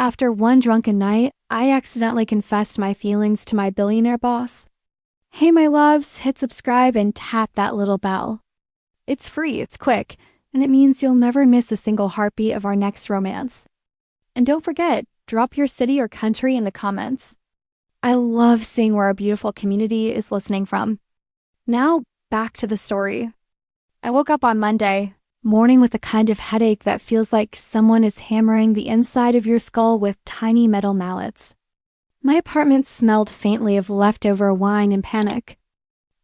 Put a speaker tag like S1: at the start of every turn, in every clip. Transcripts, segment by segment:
S1: After one drunken night, I accidentally confessed my feelings to my billionaire boss. Hey, my loves, hit subscribe and tap that little bell. It's free, it's quick, and it means you'll never miss a single heartbeat of our next romance. And don't forget, drop your city or country in the comments. I love seeing where our beautiful community is listening from. Now, back to the story. I woke up on Monday morning with a kind of headache that feels like someone is hammering the inside of your skull with tiny metal mallets. My apartment smelled faintly of leftover wine and panic.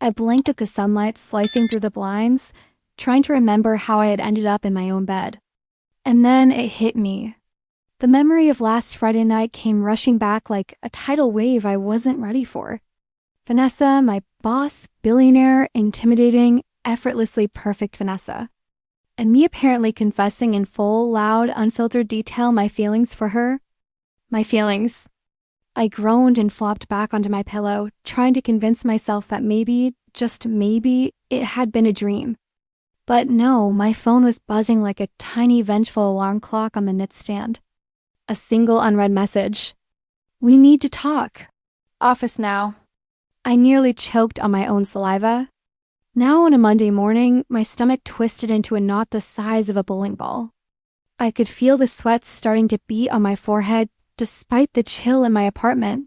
S1: I blinked at the sunlight slicing through the blinds, trying to remember how I had ended up in my own bed. And then it hit me. The memory of last Friday night came rushing back like a tidal wave I wasn't ready for. Vanessa, my boss, billionaire, intimidating, effortlessly perfect Vanessa. And me apparently confessing in full, loud, unfiltered detail my feelings for her. My feelings. I groaned and flopped back onto my pillow, trying to convince myself that maybe, just maybe, it had been a dream. But no, my phone was buzzing like a tiny vengeful alarm clock on the nightstand. A single unread message. We need to talk. Office now. I nearly choked on my own saliva. Now on a Monday morning, my stomach twisted into a knot the size of a bowling ball. I could feel the sweat starting to beat on my forehead despite the chill in my apartment.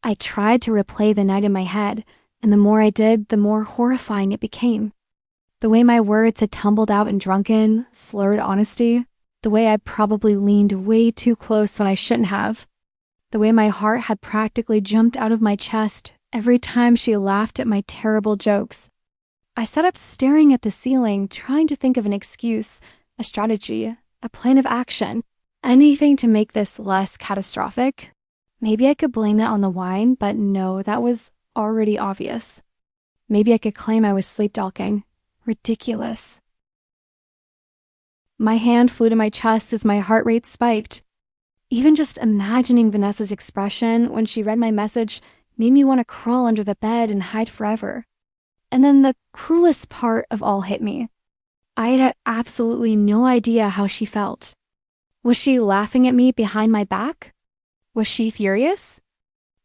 S1: I tried to replay the night in my head, and the more I did, the more horrifying it became. The way my words had tumbled out in drunken, slurred honesty. The way I probably leaned way too close when I shouldn't have. The way my heart had practically jumped out of my chest every time she laughed at my terrible jokes. I sat up staring at the ceiling, trying to think of an excuse, a strategy, a plan of action, anything to make this less catastrophic. Maybe I could blame it on the wine, but no, that was already obvious. Maybe I could claim I was sleepwalking. Ridiculous. My hand flew to my chest as my heart rate spiked. Even just imagining Vanessa's expression when she read my message made me want to crawl under the bed and hide forever. And then the cruelest part of all hit me. I had absolutely no idea how she felt. Was she laughing at me behind my back? Was she furious?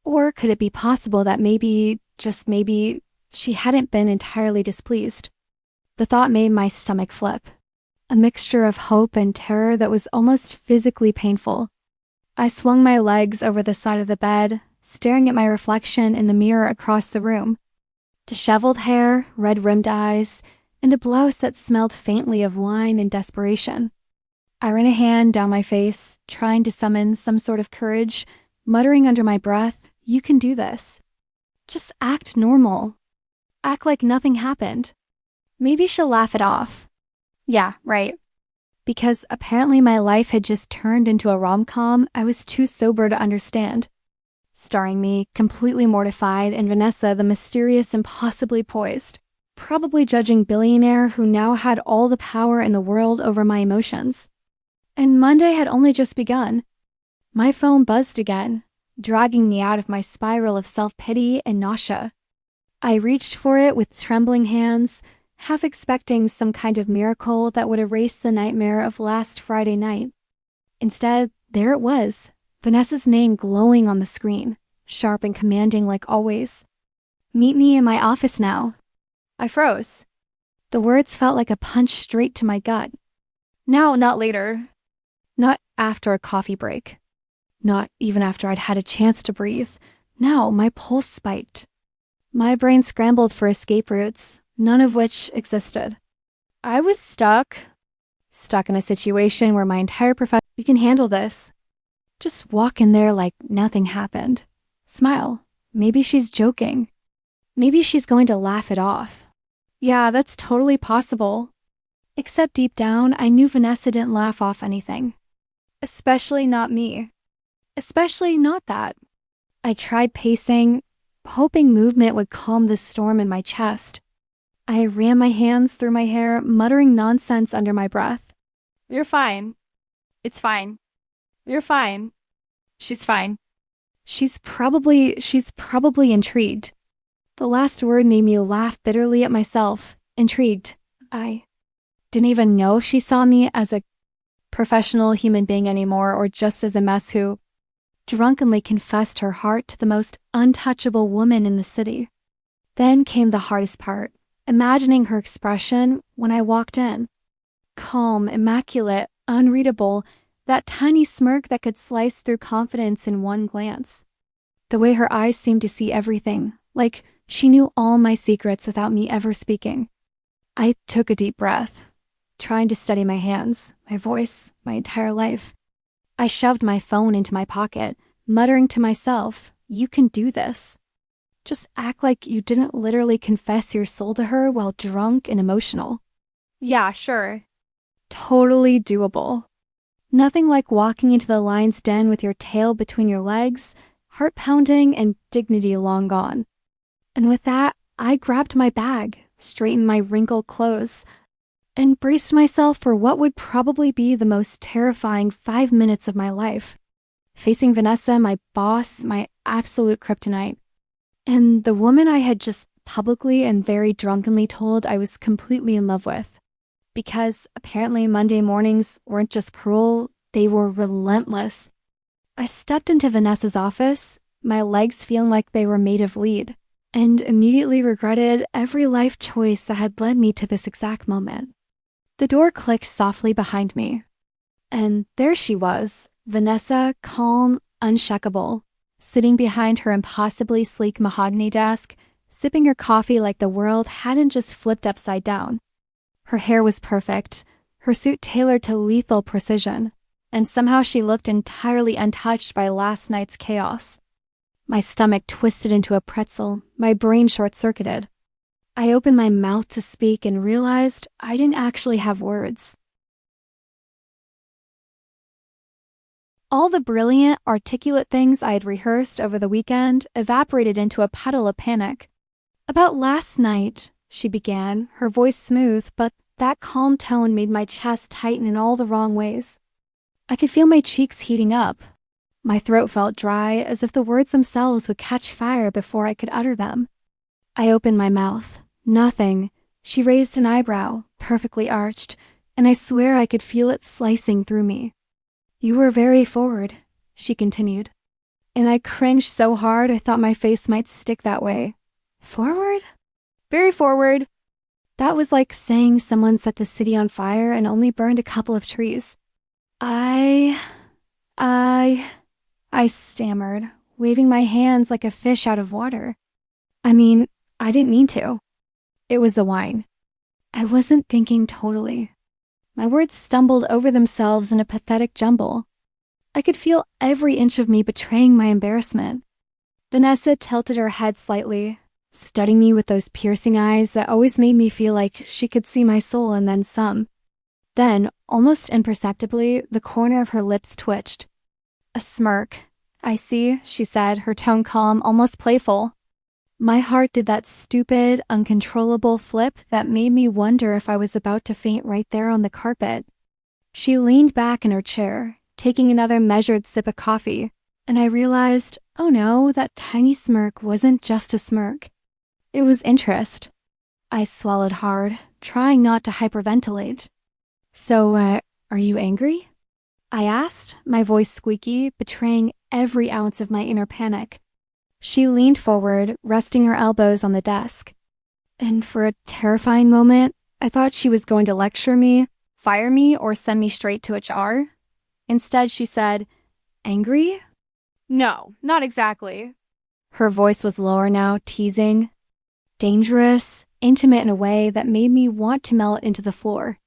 S1: Or could it be possible that maybe, just maybe, she hadn't been entirely displeased? The thought made my stomach flip. A mixture of hope and terror that was almost physically painful. I swung my legs over the side of the bed, staring at my reflection in the mirror across the room. Disheveled hair, red-rimmed eyes, and a blouse that smelled faintly of wine and desperation. I ran a hand down my face, trying to summon some sort of courage, muttering under my breath, "You can do this. Just act normal. Act like nothing happened. Maybe she'll laugh it off." Yeah, right. Because apparently my life had just turned into a rom-com I was too sober to understand. Starring me, completely mortified, and Vanessa, the mysterious and possibly poised. Probably judging billionaire who now had all the power in the world over my emotions. And Monday had only just begun. My phone buzzed again, dragging me out of my spiral of self-pity and nausea. I reached for it with trembling hands, half expecting some kind of miracle that would erase the nightmare of last Friday night. Instead, there it was, Vanessa's name glowing on the screen, sharp and commanding like always. Meet me in my office now. I froze. The words felt like a punch straight to my gut. Now, not later. Not after a coffee break. Not even after I'd had a chance to breathe. Now, my pulse spiked. My brain scrambled for escape routes, none of which existed. I was stuck in a situation where my entire profession, "We can handle this." Just walk in there like nothing happened. Smile. Maybe she's joking. Maybe she's going to laugh it off. Yeah, that's totally possible. Except deep down, I knew Vanessa didn't laugh off anything. Especially not me. Especially not that. I tried pacing, hoping movement would calm the storm in my chest. I ran my hands through my hair, muttering nonsense under my breath. "You're fine. It's fine. You're fine. She's fine. She's probably intrigued." The last word made me laugh bitterly at myself. Intrigued. I didn't even know if she saw me as a professional human being anymore or just as a mess who drunkenly confessed her heart to the most untouchable woman in the city. Then came the hardest part, imagining her expression when I walked in. Calm, immaculate, unreadable, that tiny smirk that could slice through confidence in one glance. The way her eyes seemed to see everything, like she knew all my secrets without me ever speaking. I took a deep breath, trying to steady my hands, my voice, my entire life. I shoved my phone into my pocket, muttering to myself, "You can do this." Just act like you didn't literally confess your soul to her while drunk and emotional. Yeah, sure. Totally doable. Nothing like walking into the lion's den with your tail between your legs, heart pounding, and dignity long gone. And with that, I grabbed my bag, straightened my wrinkled clothes, and braced myself for what would probably be the most terrifying 5 minutes of my life. Facing Vanessa, my boss, my absolute kryptonite, and the woman I had just publicly and very drunkenly told I was completely in love with. Because apparently Monday mornings weren't just cruel, they were relentless. I stepped into Vanessa's office, my legs feeling like they were made of lead, and immediately regretted every life choice that had led me to this exact moment. The door clicked softly behind me, and there she was, Vanessa, calm, unshakable, sitting behind her impossibly sleek mahogany desk, sipping her coffee like the world hadn't just flipped upside down. Her hair was perfect, her suit tailored to lethal precision, and somehow she looked entirely untouched by last night's chaos. My stomach twisted into a pretzel, my brain short-circuited. I opened my mouth to speak and realized I didn't actually have words. All the brilliant, articulate things I had rehearsed over the weekend evaporated into a puddle of panic. "About last night," she began, her voice smooth, but that calm tone made my chest tighten in all the wrong ways. I could feel my cheeks heating up. My throat felt dry, as if the words themselves would catch fire before I could utter them. I opened my mouth. Nothing. She raised an eyebrow, perfectly arched, and I swear I could feel it slicing through me. "You were very forward," she continued. And I cringed so hard I thought my face might stick that way. Forward? Very forward. That was like saying someone set the city on fire and only burned a couple of trees. I stammered, waving my hands like a fish out of water. I mean, I didn't mean to. It was the wine. I wasn't thinking totally. My words stumbled over themselves in a pathetic jumble. I could feel every inch of me betraying my embarrassment. Vanessa tilted her head slightly, studying me with those piercing eyes that always made me feel like she could see my soul and then some. Then, almost imperceptibly, the corner of her lips twitched. A smirk. "I see," she said, her tone calm, almost playful. My heart did that stupid, uncontrollable flip that made me wonder if I was about to faint right there on the carpet. She leaned back in her chair, taking another measured sip of coffee, and I realized, oh no, that tiny smirk wasn't just a smirk. It was interest. I swallowed hard, trying not to hyperventilate. "So, are you angry?" I asked, my voice squeaky, betraying every ounce of my inner panic. She leaned forward, resting her elbows on the desk. And for a terrifying moment, I thought she was going to lecture me, fire me, or send me straight to HR. Instead, she said, "Angry?" "No, not exactly." Her voice was lower now, teasing. Dangerous, intimate in a way that made me want to melt into the floor.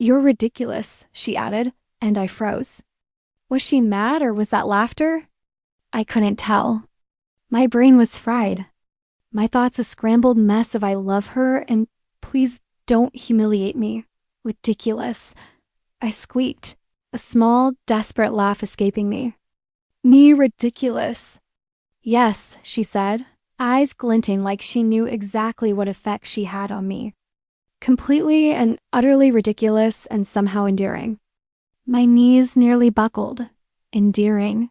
S1: "You're ridiculous," she added, and I froze. Was she mad or was that laughter? I couldn't tell. My brain was fried. My thoughts a scrambled mess of "I love her" and "please don't humiliate me." Ridiculous. I squeaked, a small, desperate laugh escaping me. "Me ridiculous." "Yes," she said, eyes glinting like she knew exactly what effect she had on me. Completely and utterly ridiculous and somehow endearing. My knees nearly buckled. Endearing.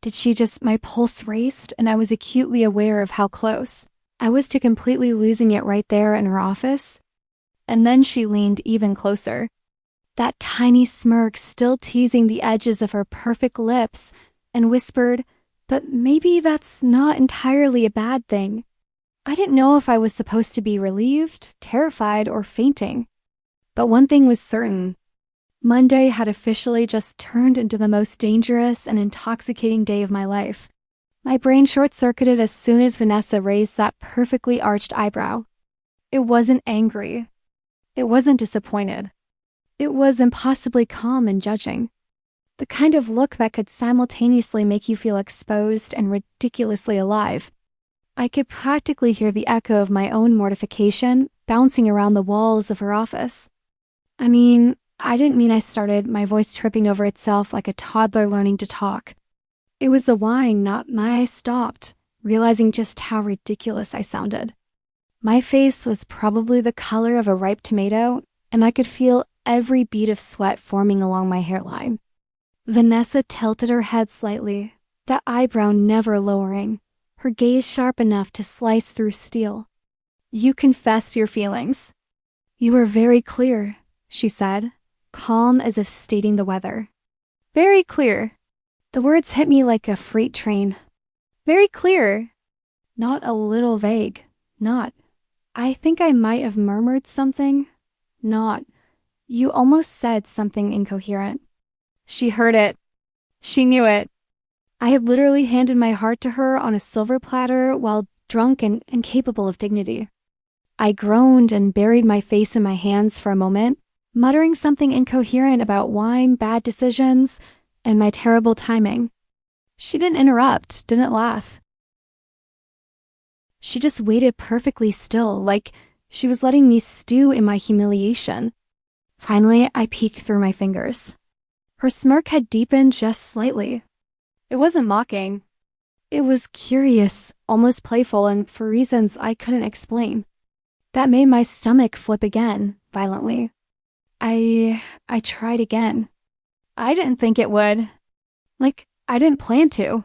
S1: Did she just... My pulse raced and I was acutely aware of how close. I was to completely losing it right there in her office. And then she leaned even closer, that tiny smirk still teasing the edges of her perfect lips, and whispered, "But maybe that's not entirely a bad thing." I didn't know if I was supposed to be relieved, terrified, or fainting. But one thing was certain. Monday had officially just turned into the most dangerous and intoxicating day of my life. My brain short-circuited as soon as Vanessa raised that perfectly arched eyebrow. It wasn't angry. It wasn't disappointed. It was impossibly calm and judging. The kind of look that could simultaneously make you feel exposed and ridiculously alive. I could practically hear the echo of my own mortification bouncing around the walls of her office. I didn't mean I started, my voice tripping over itself like a toddler learning to talk. It was the whine, not my stopped, realizing just how ridiculous I sounded. My face was probably the color of a ripe tomato, and I could feel every bead of sweat forming along my hairline. Vanessa tilted her head slightly, that eyebrow never lowering, her gaze sharp enough to slice through steel. "You confessed your feelings." "You were very clear," she said, calm as if stating the weather. "Very clear." The words hit me like a freight train. Very clear. Not a little vague. Not. I think I might have murmured something. Not. You almost said something incoherent. She heard it. She knew it. I had literally handed my heart to her on a silver platter while drunk and incapable of dignity. I groaned and buried my face in my hands for a moment, muttering something incoherent about wine, bad decisions, and my terrible timing. She didn't interrupt, didn't laugh. She just waited perfectly still, like she was letting me stew in my humiliation. Finally, I peeked through my fingers. Her smirk had deepened just slightly. It wasn't mocking. It was curious, almost playful, and for reasons I couldn't explain. That made my stomach flip again, violently. I tried again. I didn't think it would. I didn't plan to.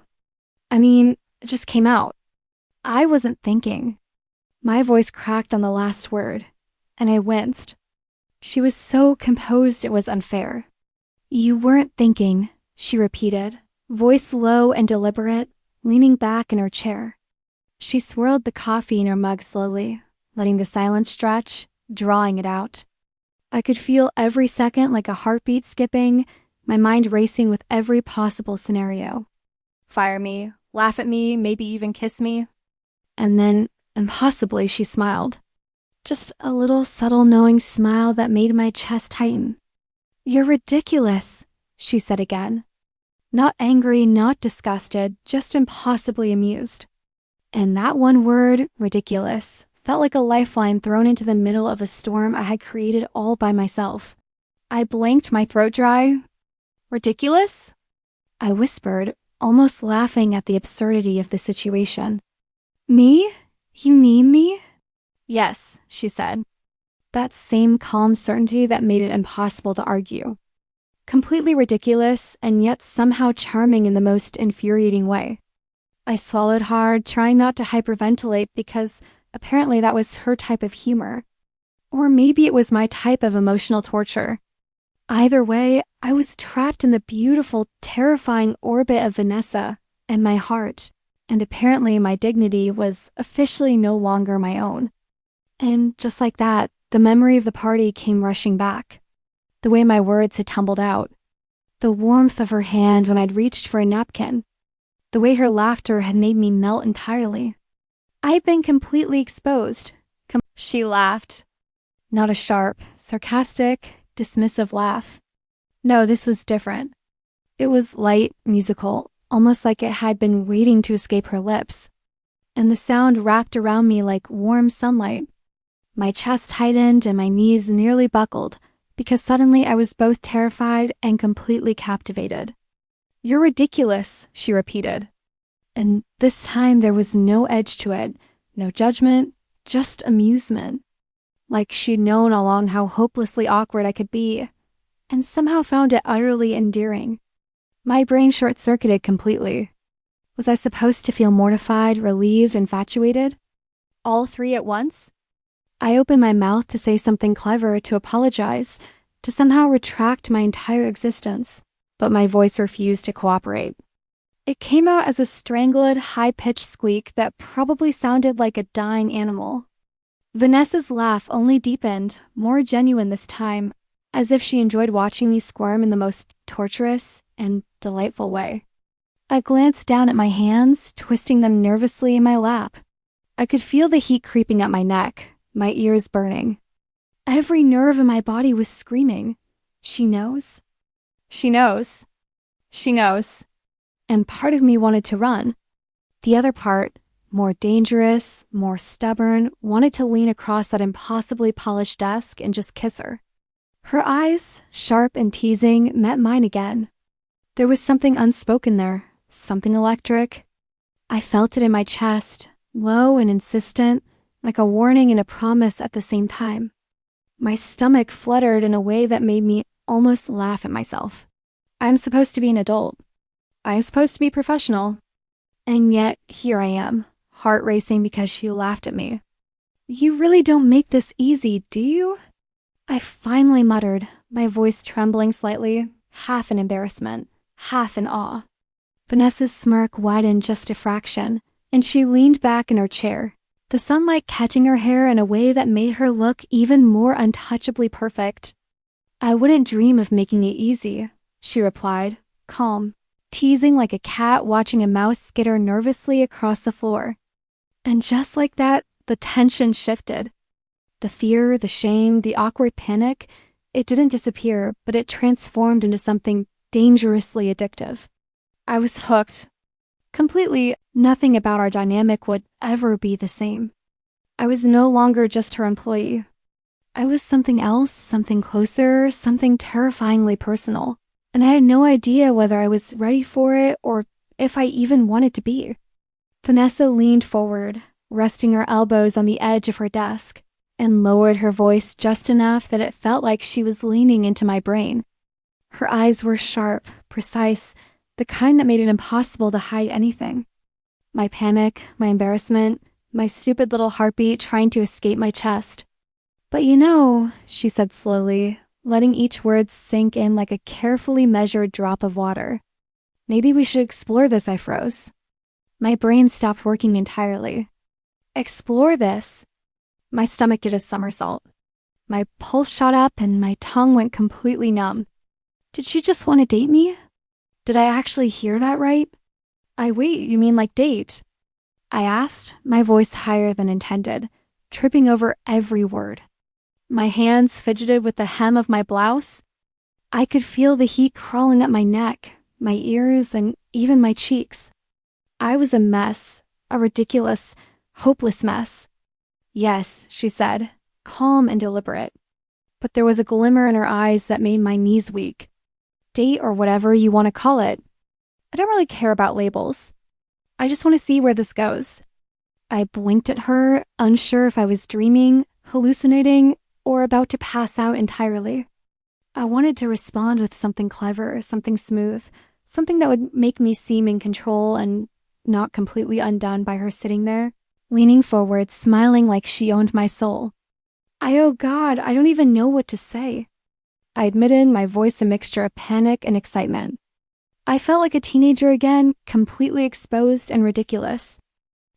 S1: It just came out. I wasn't thinking. My voice cracked on the last word, and I winced. She was so composed it was unfair. "You weren't thinking," she repeated, voice low and deliberate, leaning back in her chair. She swirled the coffee in her mug slowly, letting the silence stretch, drawing it out. I could feel every second like a heartbeat skipping, my mind racing with every possible scenario. Fire me, laugh at me, maybe even kiss me. And then, impossibly, she smiled. Just a little subtle knowing smile that made my chest tighten. "You're ridiculous," she said again. Not angry, not disgusted, just impossibly amused. And that one word, ridiculous, felt like a lifeline thrown into the middle of a storm I had created all by myself. I blinked, my throat dry. "Ridiculous?" I whispered, almost laughing at the absurdity of the situation. "Me? You mean me?" "Yes," she said. That same calm certainty that made it impossible to argue. Completely ridiculous, and yet somehow charming in the most infuriating way. I swallowed hard, trying not to hyperventilate because apparently that was her type of humor. Or maybe it was my type of emotional torture. Either way, I was trapped in the beautiful, terrifying orbit of Vanessa and my heart, and apparently my dignity was officially no longer my own. And just like that, the memory of the party came rushing back. The way my words had tumbled out. The warmth of her hand when I'd reached for a napkin. The way her laughter had made me melt entirely. I'd been completely exposed. She laughed. Not a sharp, sarcastic, dismissive laugh. No, this was different. It was light, musical, almost like it had been waiting to escape her lips. And the sound wrapped around me like warm sunlight. My chest tightened and my knees nearly buckled, because suddenly I was both terrified and completely captivated. "You're ridiculous," she repeated. And this time there was no edge to it, no judgment, just amusement. Like she'd known all along how hopelessly awkward I could be, and somehow found it utterly endearing. My brain short-circuited completely. Was I supposed to feel mortified, relieved, infatuated? All three at once? I opened my mouth to say something clever, to apologize, to somehow retract my entire existence, but my voice refused to cooperate. It came out as a strangled, high-pitched squeak that probably sounded like a dying animal. Vanessa's laugh only deepened, more genuine this time, as if she enjoyed watching me squirm in the most torturous and delightful way. I glanced down at my hands, twisting them nervously in my lap. I could feel the heat creeping up my neck, my ears burning. Every nerve in my body was screaming, "She knows? She knows? She knows." And part of me wanted to run. The other part, more dangerous, more stubborn, wanted to lean across that impossibly polished desk and just kiss her. Her eyes, sharp and teasing, met mine again. There was something unspoken there, something electric. I felt it in my chest, low and insistent, like a warning and a promise at the same time. My stomach fluttered in a way that made me almost laugh at myself. I'm supposed to be an adult. I'm supposed to be professional. And yet, here I am, heart racing because she laughed at me. "You really don't make this easy, do you?" I finally muttered, my voice trembling slightly, half in embarrassment, half in awe. Vanessa's smirk widened just a fraction, and she leaned back in her chair, the sunlight catching her hair in a way that made her look even more untouchably perfect. "I wouldn't dream of making it easy," she replied, calm, teasing like a cat watching a mouse skitter nervously across the floor. And just like that, the tension shifted. The fear, the shame, the awkward panic, it didn't disappear, but it transformed into something dangerously addictive. I was hooked. Completely, nothing about our dynamic would ever be the same. I was no longer just her employee. I was something else, something closer, something terrifyingly personal. And I had no idea whether I was ready for it or if I even wanted to be. Vanessa leaned forward, resting her elbows on the edge of her desk, and lowered her voice just enough that it felt like she was leaning into my brain. Her eyes were sharp, precise, the kind that made it impossible to hide anything. My panic, my embarrassment, my stupid little heartbeat trying to escape my chest. "But you know," she said slowly, letting each word sink in like a carefully measured drop of water. "Maybe we should explore this," I froze. My brain stopped working entirely. Explore this? My stomach did a somersault. My pulse shot up and my tongue went completely numb. Did she just want to date me? Did I actually hear that right? Wait, you mean like date? I asked, my voice higher than intended, tripping over every word. My hands fidgeted with the hem of my blouse. I could feel the heat crawling up my neck, my ears, and even my cheeks. I was a mess, a ridiculous, hopeless mess. "Yes," she said, calm and deliberate. But there was a glimmer in her eyes that made my knees weak. "Date or whatever you want to call it. I don't really care about labels. I just want to see where this goes." I blinked at her, unsure if I was dreaming, hallucinating, or about to pass out entirely. I wanted to respond with something clever, something smooth, something that would make me seem in control and not completely undone by her sitting there, leaning forward, smiling like she owned my soul. Oh God, I don't even know what to say. I admitted, my voice a mixture of panic and excitement. I felt like a teenager again, completely exposed and ridiculous.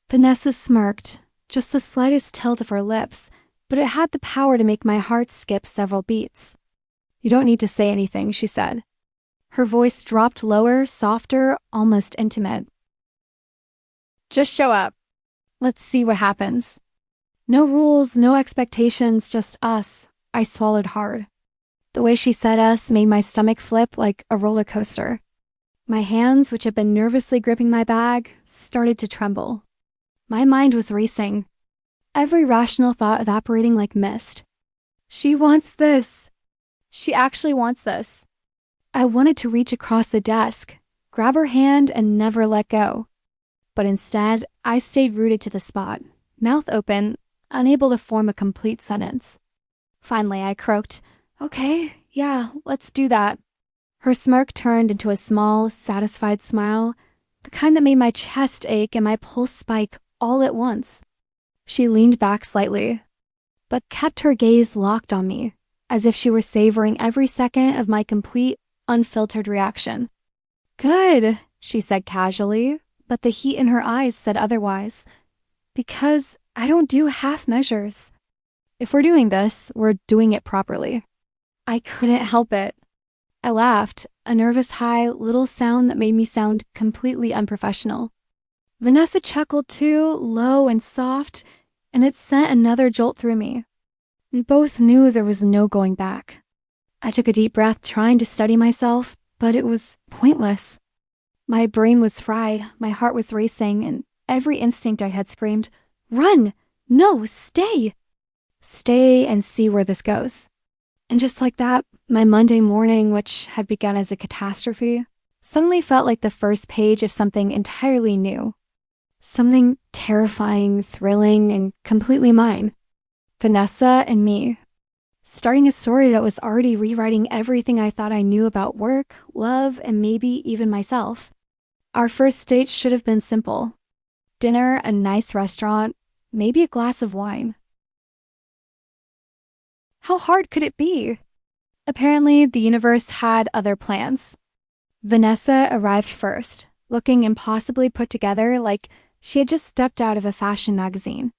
S1: Vanessa smirked, just the slightest tilt of her lips, but it had the power to make my heart skip several beats. "You don't need to say anything," she said. Her voice dropped lower, softer, almost intimate. "Just show up. Let's see what happens." No rules, no expectations, just us. I swallowed hard. The way she said us made my stomach flip like a roller coaster. My hands, which had been nervously gripping my bag, started to tremble. My mind was racing, every rational thought evaporating like mist. She wants this. She actually wants this. I wanted to reach across the desk, grab her hand, and never let go. But instead, I stayed rooted to the spot, mouth open, unable to form a complete sentence. Finally, I croaked, "Okay, yeah, let's do that." Her smirk turned into a small, satisfied smile, the kind that made my chest ache and my pulse spike all at once. She leaned back slightly, but kept her gaze locked on me, as if she were savoring every second of my complete, unfiltered reaction. Good, she said casually, but the heat in her eyes said otherwise. Because I don't do half measures. If we're doing this, we're doing it properly. I couldn't help it. I laughed, a nervous high little sound that made me sound completely unprofessional. Vanessa chuckled too, low and soft, and it sent another jolt through me. We both knew there was no going back. I took a deep breath trying to steady myself, but it was pointless. My brain was fried, my heart was racing, and every instinct I had screamed, "Run! No, stay! Stay and see where this goes." And just like that, my Monday morning, which had begun as a catastrophe, suddenly felt like the first page of something entirely new. Something terrifying, thrilling, and completely mine. Vanessa and me. Starting a story that was already rewriting everything I thought I knew about work, love, and maybe even myself. Our first date should have been simple. Dinner, a nice restaurant, maybe a glass of wine. How hard could it be? Apparently, the universe had other plans. Vanessa arrived first, looking impossibly put together like she had just stepped out of a fashion magazine.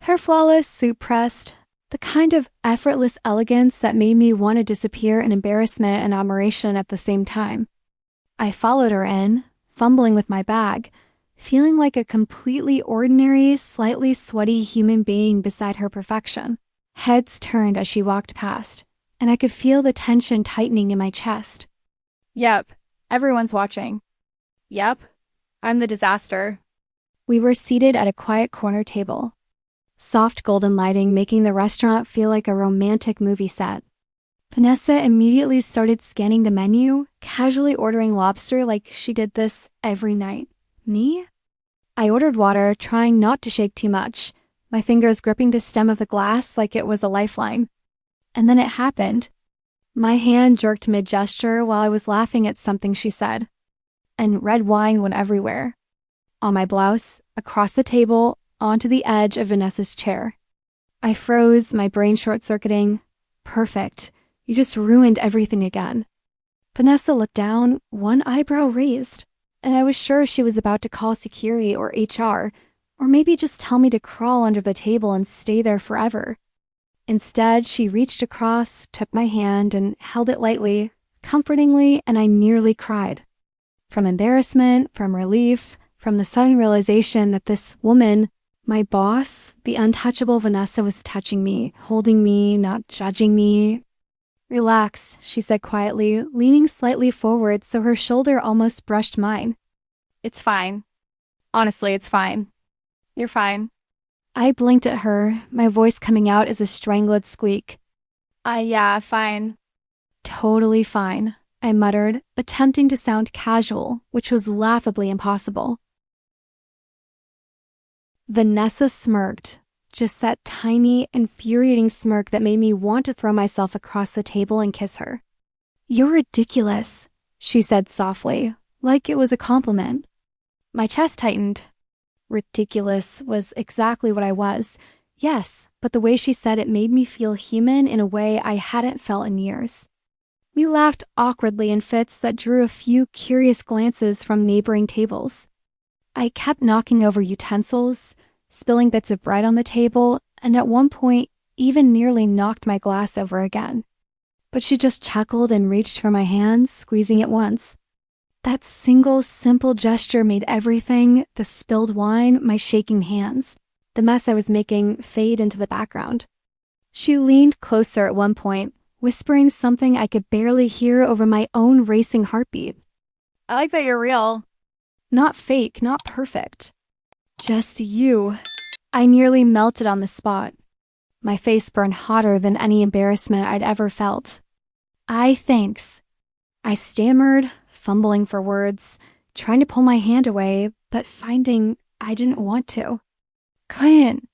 S1: Her flawless suit pressed, the kind of effortless elegance that made me want to disappear in embarrassment and admiration at the same time. I followed her in, fumbling with my bag, feeling like a completely ordinary, slightly sweaty human being beside her perfection. Heads turned as she walked past, and I could feel the tension tightening in my chest. Yep, everyone's watching. Yep, I'm the disaster. We were seated at a quiet corner table. Soft golden lighting making the restaurant feel like a romantic movie set. Vanessa immediately started scanning the menu, casually ordering lobster like she did this every night. Me? I ordered water, trying not to shake too much, my fingers gripping the stem of the glass like it was a lifeline. And then it happened. My hand jerked mid-gesture while I was laughing at something she said. And red wine went everywhere. On my blouse, across the table, onto the edge of Vanessa's chair. I froze, my brain short-circuiting. Perfect. You just ruined everything again. Vanessa looked down, one eyebrow raised, and I was sure she was about to call security or HR, or maybe just tell me to crawl under the table and stay there forever. Instead, she reached across, took my hand, and held it lightly, comfortingly, and I nearly cried. From embarrassment, from relief, from the sudden realization that this woman, my boss, the untouchable Vanessa, was touching me, holding me, not judging me. Relax, she said quietly, leaning slightly forward so her shoulder almost brushed mine. It's fine. Honestly, it's fine. You're fine. I blinked at her, my voice coming out as a strangled squeak. Yeah, fine. Totally fine, I muttered, attempting to sound casual, which was laughably impossible. Vanessa smirked, just that tiny, infuriating smirk that made me want to throw myself across the table and kiss her. You're ridiculous, she said softly, like it was a compliment. My chest tightened. Ridiculous was exactly what I was. Yes, but the way she said it made me feel human in a way I hadn't felt in years. We laughed awkwardly in fits that drew a few curious glances from neighboring tables. I kept knocking over utensils, spilling bits of bread on the table, and at one point even nearly knocked my glass over again. But she just chuckled and reached for my hand, squeezing it once. That single, simple gesture made everything, the spilled wine, my shaking hands, the mess I was making, fade into the background. She leaned closer at one point, whispering something I could barely hear over my own racing heartbeat. I like that you're real. Not fake, not perfect. Just you. I nearly melted on the spot. My face burned hotter than any embarrassment I'd ever felt. Thanks. I stammered, fumbling for words, trying to pull my hand away, but finding I didn't want to. Couldn't.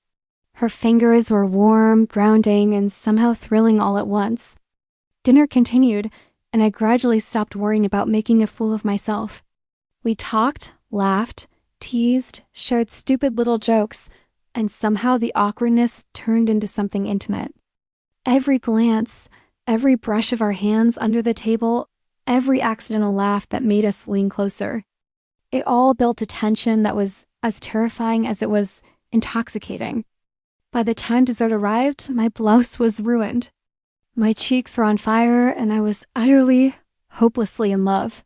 S1: Her fingers were warm, grounding, and somehow thrilling all at once. Dinner continued, and I gradually stopped worrying about making a fool of myself. We talked, laughed, teased, shared stupid little jokes, and somehow the awkwardness turned into something intimate. Every glance, every brush of our hands under the table, every accidental laugh that made us lean closer. It all built a tension that was as terrifying as it was intoxicating. By the time dessert arrived, my blouse was ruined. My cheeks were on fire, and I was utterly, hopelessly in love.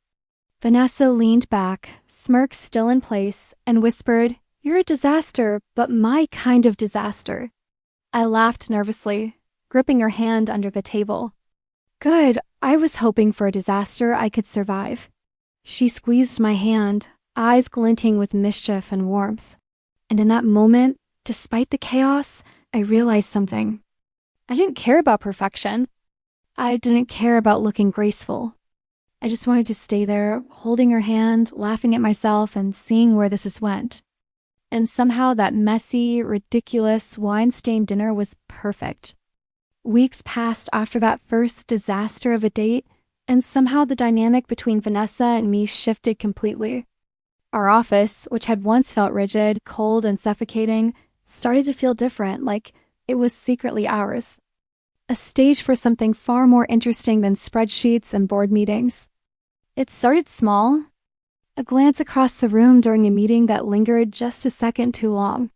S1: Vanessa leaned back, smirk still in place, and whispered, "You're a disaster, but my kind of disaster." I laughed nervously, gripping her hand under the table. Good, I was hoping for a disaster I could survive. She squeezed my hand, eyes glinting with mischief and warmth. And in that moment, despite the chaos, I realized something. I didn't care about perfection. I didn't care about looking graceful. I just wanted to stay there, holding her hand, laughing at myself, and seeing where this went. And somehow that messy, ridiculous, wine-stained dinner was perfect. Weeks passed after that first disaster of a date, and somehow the dynamic between Vanessa and me shifted completely. Our office, which had once felt rigid, cold, and suffocating, started to feel different, like it was secretly ours. A stage for something far more interesting than spreadsheets and board meetings. It started small. A glance across the room during a meeting that lingered just a second too long.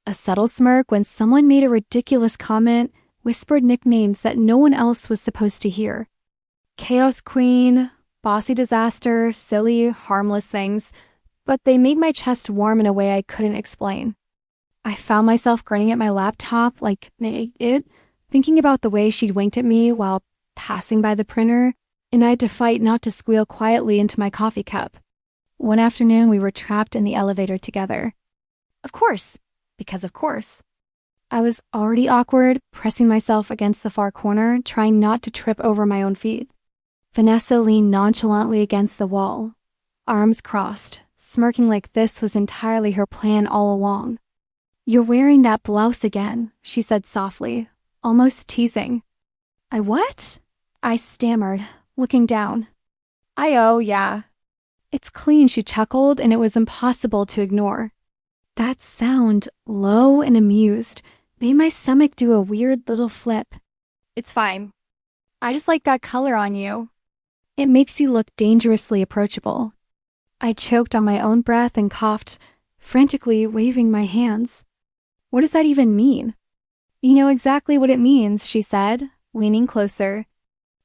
S1: A subtle smirk when someone made a ridiculous comment, whispered nicknames that no one else was supposed to hear. Chaos queen, bossy disaster, silly, harmless things, but they made my chest warm in a way I couldn't explain. I found myself grinning at my laptop like it, thinking about the way she'd winked at me while passing by the printer, and I had to fight not to squeal quietly into my coffee cup. One afternoon, we were trapped in the elevator together. Of course, because of course. I was already awkward, pressing myself against the far corner, trying not to trip over my own feet. Vanessa leaned nonchalantly against the wall, arms crossed, smirking like this was entirely her plan all along. "You're wearing that blouse again," she said softly, almost teasing. "I what?" I stammered, looking down. "Oh, yeah." "It's clean," she chuckled, and it was impossible to ignore. That sound, low and amused, made my stomach do a weird little flip. "It's fine. I just like that color on you. It makes you look dangerously approachable." I choked on my own breath and coughed, frantically waving my hands. "What does that even mean?" "You know exactly what it means," she said, leaning closer.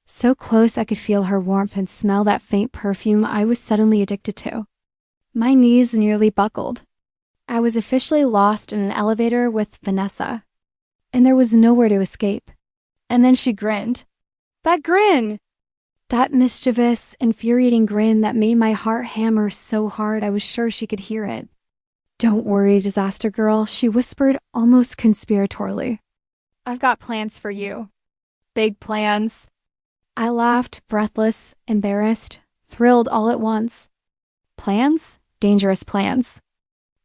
S1: So close I could feel her warmth and smell that faint perfume I was suddenly addicted to. My knees nearly buckled. I was officially lost in an elevator with Vanessa, and there was nowhere to escape. And then she grinned. That grin! That mischievous, infuriating grin that made my heart hammer so hard I was sure she could hear it. "Don't worry, disaster girl," she whispered almost conspiratorially. "I've got plans for you. Big plans." I laughed, breathless, embarrassed, thrilled all at once. "Plans? Dangerous plans."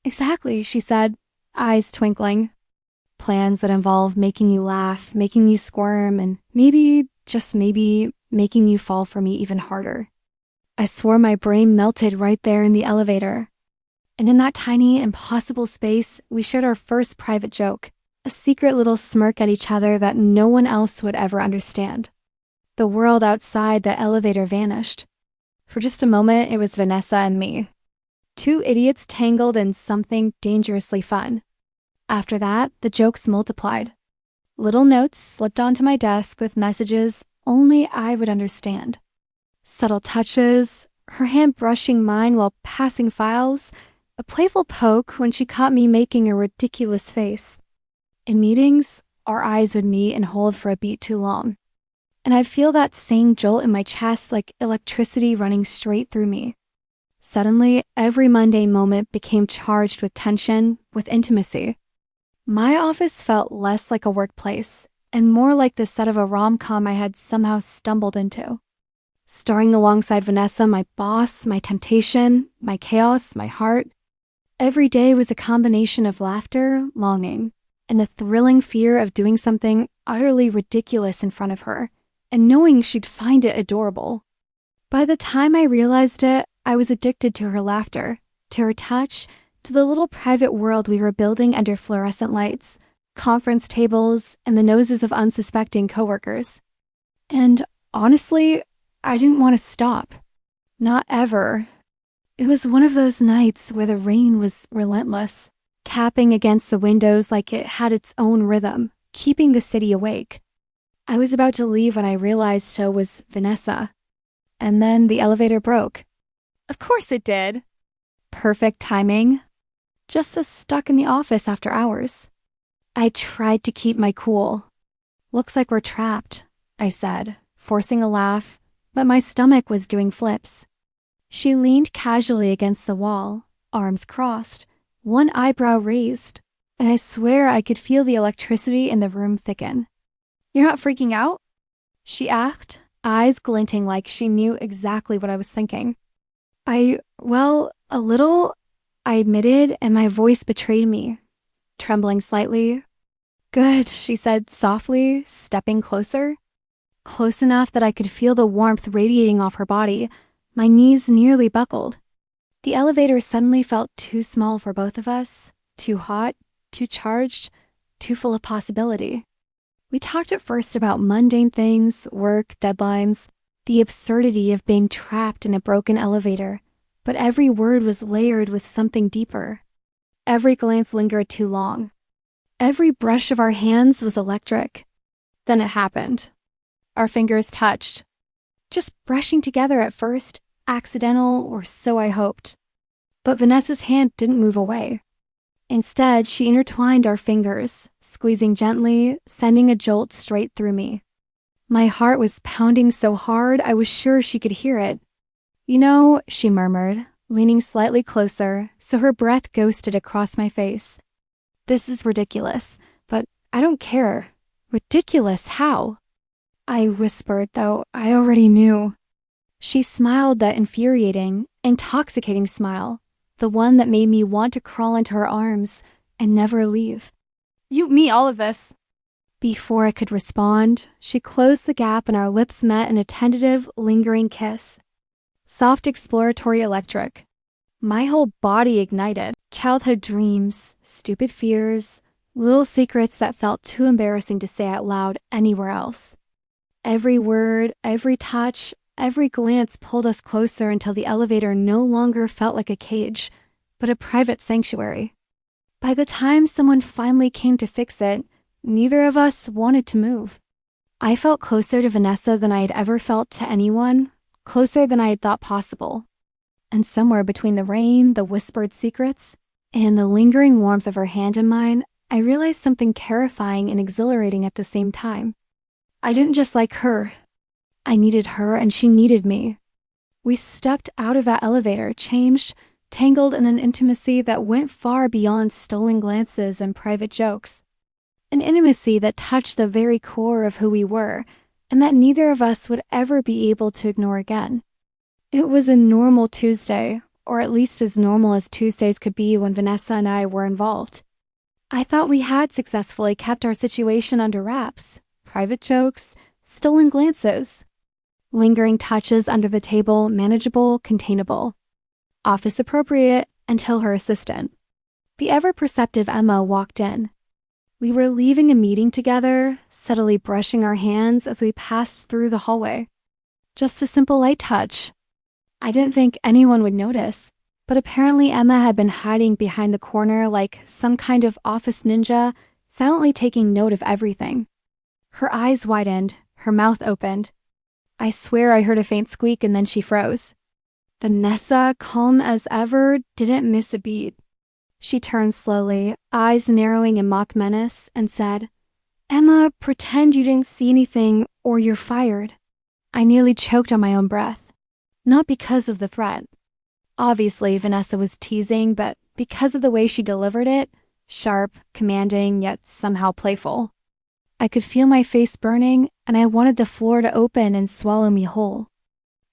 S1: "Exactly," she said, eyes twinkling. "Plans that involve making you laugh, making you squirm, and maybe, just maybe, making you fall for me even harder." I swore my brain melted right there in the elevator. And in that tiny, impossible space, we shared our first private joke, a secret little smirk at each other that no one else would ever understand. The world outside the elevator vanished. For just a moment, it was Vanessa and me. Two idiots tangled in something dangerously fun. After that, the jokes multiplied. Little notes slipped onto my desk with messages only I would understand. Subtle touches, her hand brushing mine while passing files, a playful poke when she caught me making a ridiculous face. In meetings, our eyes would meet and hold for a beat too long. And I'd feel that same jolt in my chest like electricity running straight through me. Suddenly, every mundane moment became charged with tension, with intimacy. My office felt less like a workplace and more like the set of a rom-com I had somehow stumbled into. Starring alongside Vanessa, my boss, my temptation, my chaos, my heart. Every day was a combination of laughter, longing, and the thrilling fear of doing something utterly ridiculous in front of her, and knowing she'd find it adorable. By the time I realized it, I was addicted to her laughter, to her touch, to the little private world we were building under fluorescent lights, conference tables, and the noses of unsuspecting coworkers. And honestly, I didn't want to stop. Not ever. It was one of those nights where the rain was relentless, tapping against the windows like it had its own rhythm, keeping the city awake. I was about to leave when I realized so was Vanessa. And then the elevator broke. Of course it did. Perfect timing. Just us stuck in the office after hours. I tried to keep my cool. Looks like we're trapped, I said, forcing a laugh, but my stomach was doing flips. She leaned casually against the wall, arms crossed, one eyebrow raised, and I swear I could feel the electricity in the room thicken. You're not freaking out? She asked, eyes glinting like she knew exactly what I was thinking. Well, a little, I admitted, and my voice betrayed me, trembling slightly. Good, she said softly, stepping closer. Close enough that I could feel the warmth radiating off her body. My knees nearly buckled. The elevator suddenly felt too small for both of us, too hot, too charged, too full of possibility. We talked at first about mundane things, work, deadlines, the absurdity of being trapped in a broken elevator, but every word was layered with something deeper. Every glance lingered too long. Every brush of our hands was electric. Then it happened. Our fingers touched. Just brushing together at first, accidental, or so I hoped. But Vanessa's hand didn't move away. Instead, she intertwined our fingers, squeezing gently, sending a jolt straight through me. My heart was pounding so hard I was sure she could hear it. You know, she murmured, leaning slightly closer so her breath ghosted across my face. This is ridiculous, but I don't care. Ridiculous how? I whispered, though I already knew. She smiled that infuriating, intoxicating smile, the one that made me want to crawl into her arms and never leave. Me, all of this. Before I could respond, she closed the gap and our lips met in a tentative, lingering kiss. Soft, exploratory, electric. My whole body ignited. Childhood dreams, stupid fears, little secrets that felt too embarrassing to say out loud anywhere else. Every word, every touch, every glance pulled us closer until the elevator no longer felt like a cage, but a private sanctuary. By the time someone finally came to fix it, neither of us wanted to move. I felt closer to Vanessa than I had ever felt to anyone, closer than I had thought possible. And somewhere between the rain, the whispered secrets, and the lingering warmth of her hand in mine, I realized something terrifying and exhilarating at the same time. I didn't just like her. I needed her and she needed me. We stepped out of that elevator, changed, tangled in an intimacy that went far beyond stolen glances and private jokes. An intimacy that touched the very core of who we were, and that neither of us would ever be able to ignore again. It was a normal Tuesday, or at least as normal as Tuesdays could be when Vanessa and I were involved. I thought we had successfully kept our situation under wraps. Private jokes, stolen glances. Lingering touches under the table, manageable, containable. Office appropriate until her assistant. The ever-perceptive Emma walked in. We were leaving a meeting together, subtly brushing our hands as we passed through the hallway. Just a simple light touch. I didn't think anyone would notice, but apparently Emma had been hiding behind the corner like some kind of office ninja, silently taking note of everything. Her eyes widened, her mouth opened. I swear I heard a faint squeak and then she froze. Vanessa, calm as ever, didn't miss a beat. She turned slowly, eyes narrowing in mock menace, and said, "Emma, pretend you didn't see anything or you're fired." I nearly choked on my own breath. Not because of the threat. Obviously, Vanessa was teasing, but because of the way she delivered it, sharp, commanding, yet somehow playful. I could feel my face burning, and I wanted the floor to open and swallow me whole.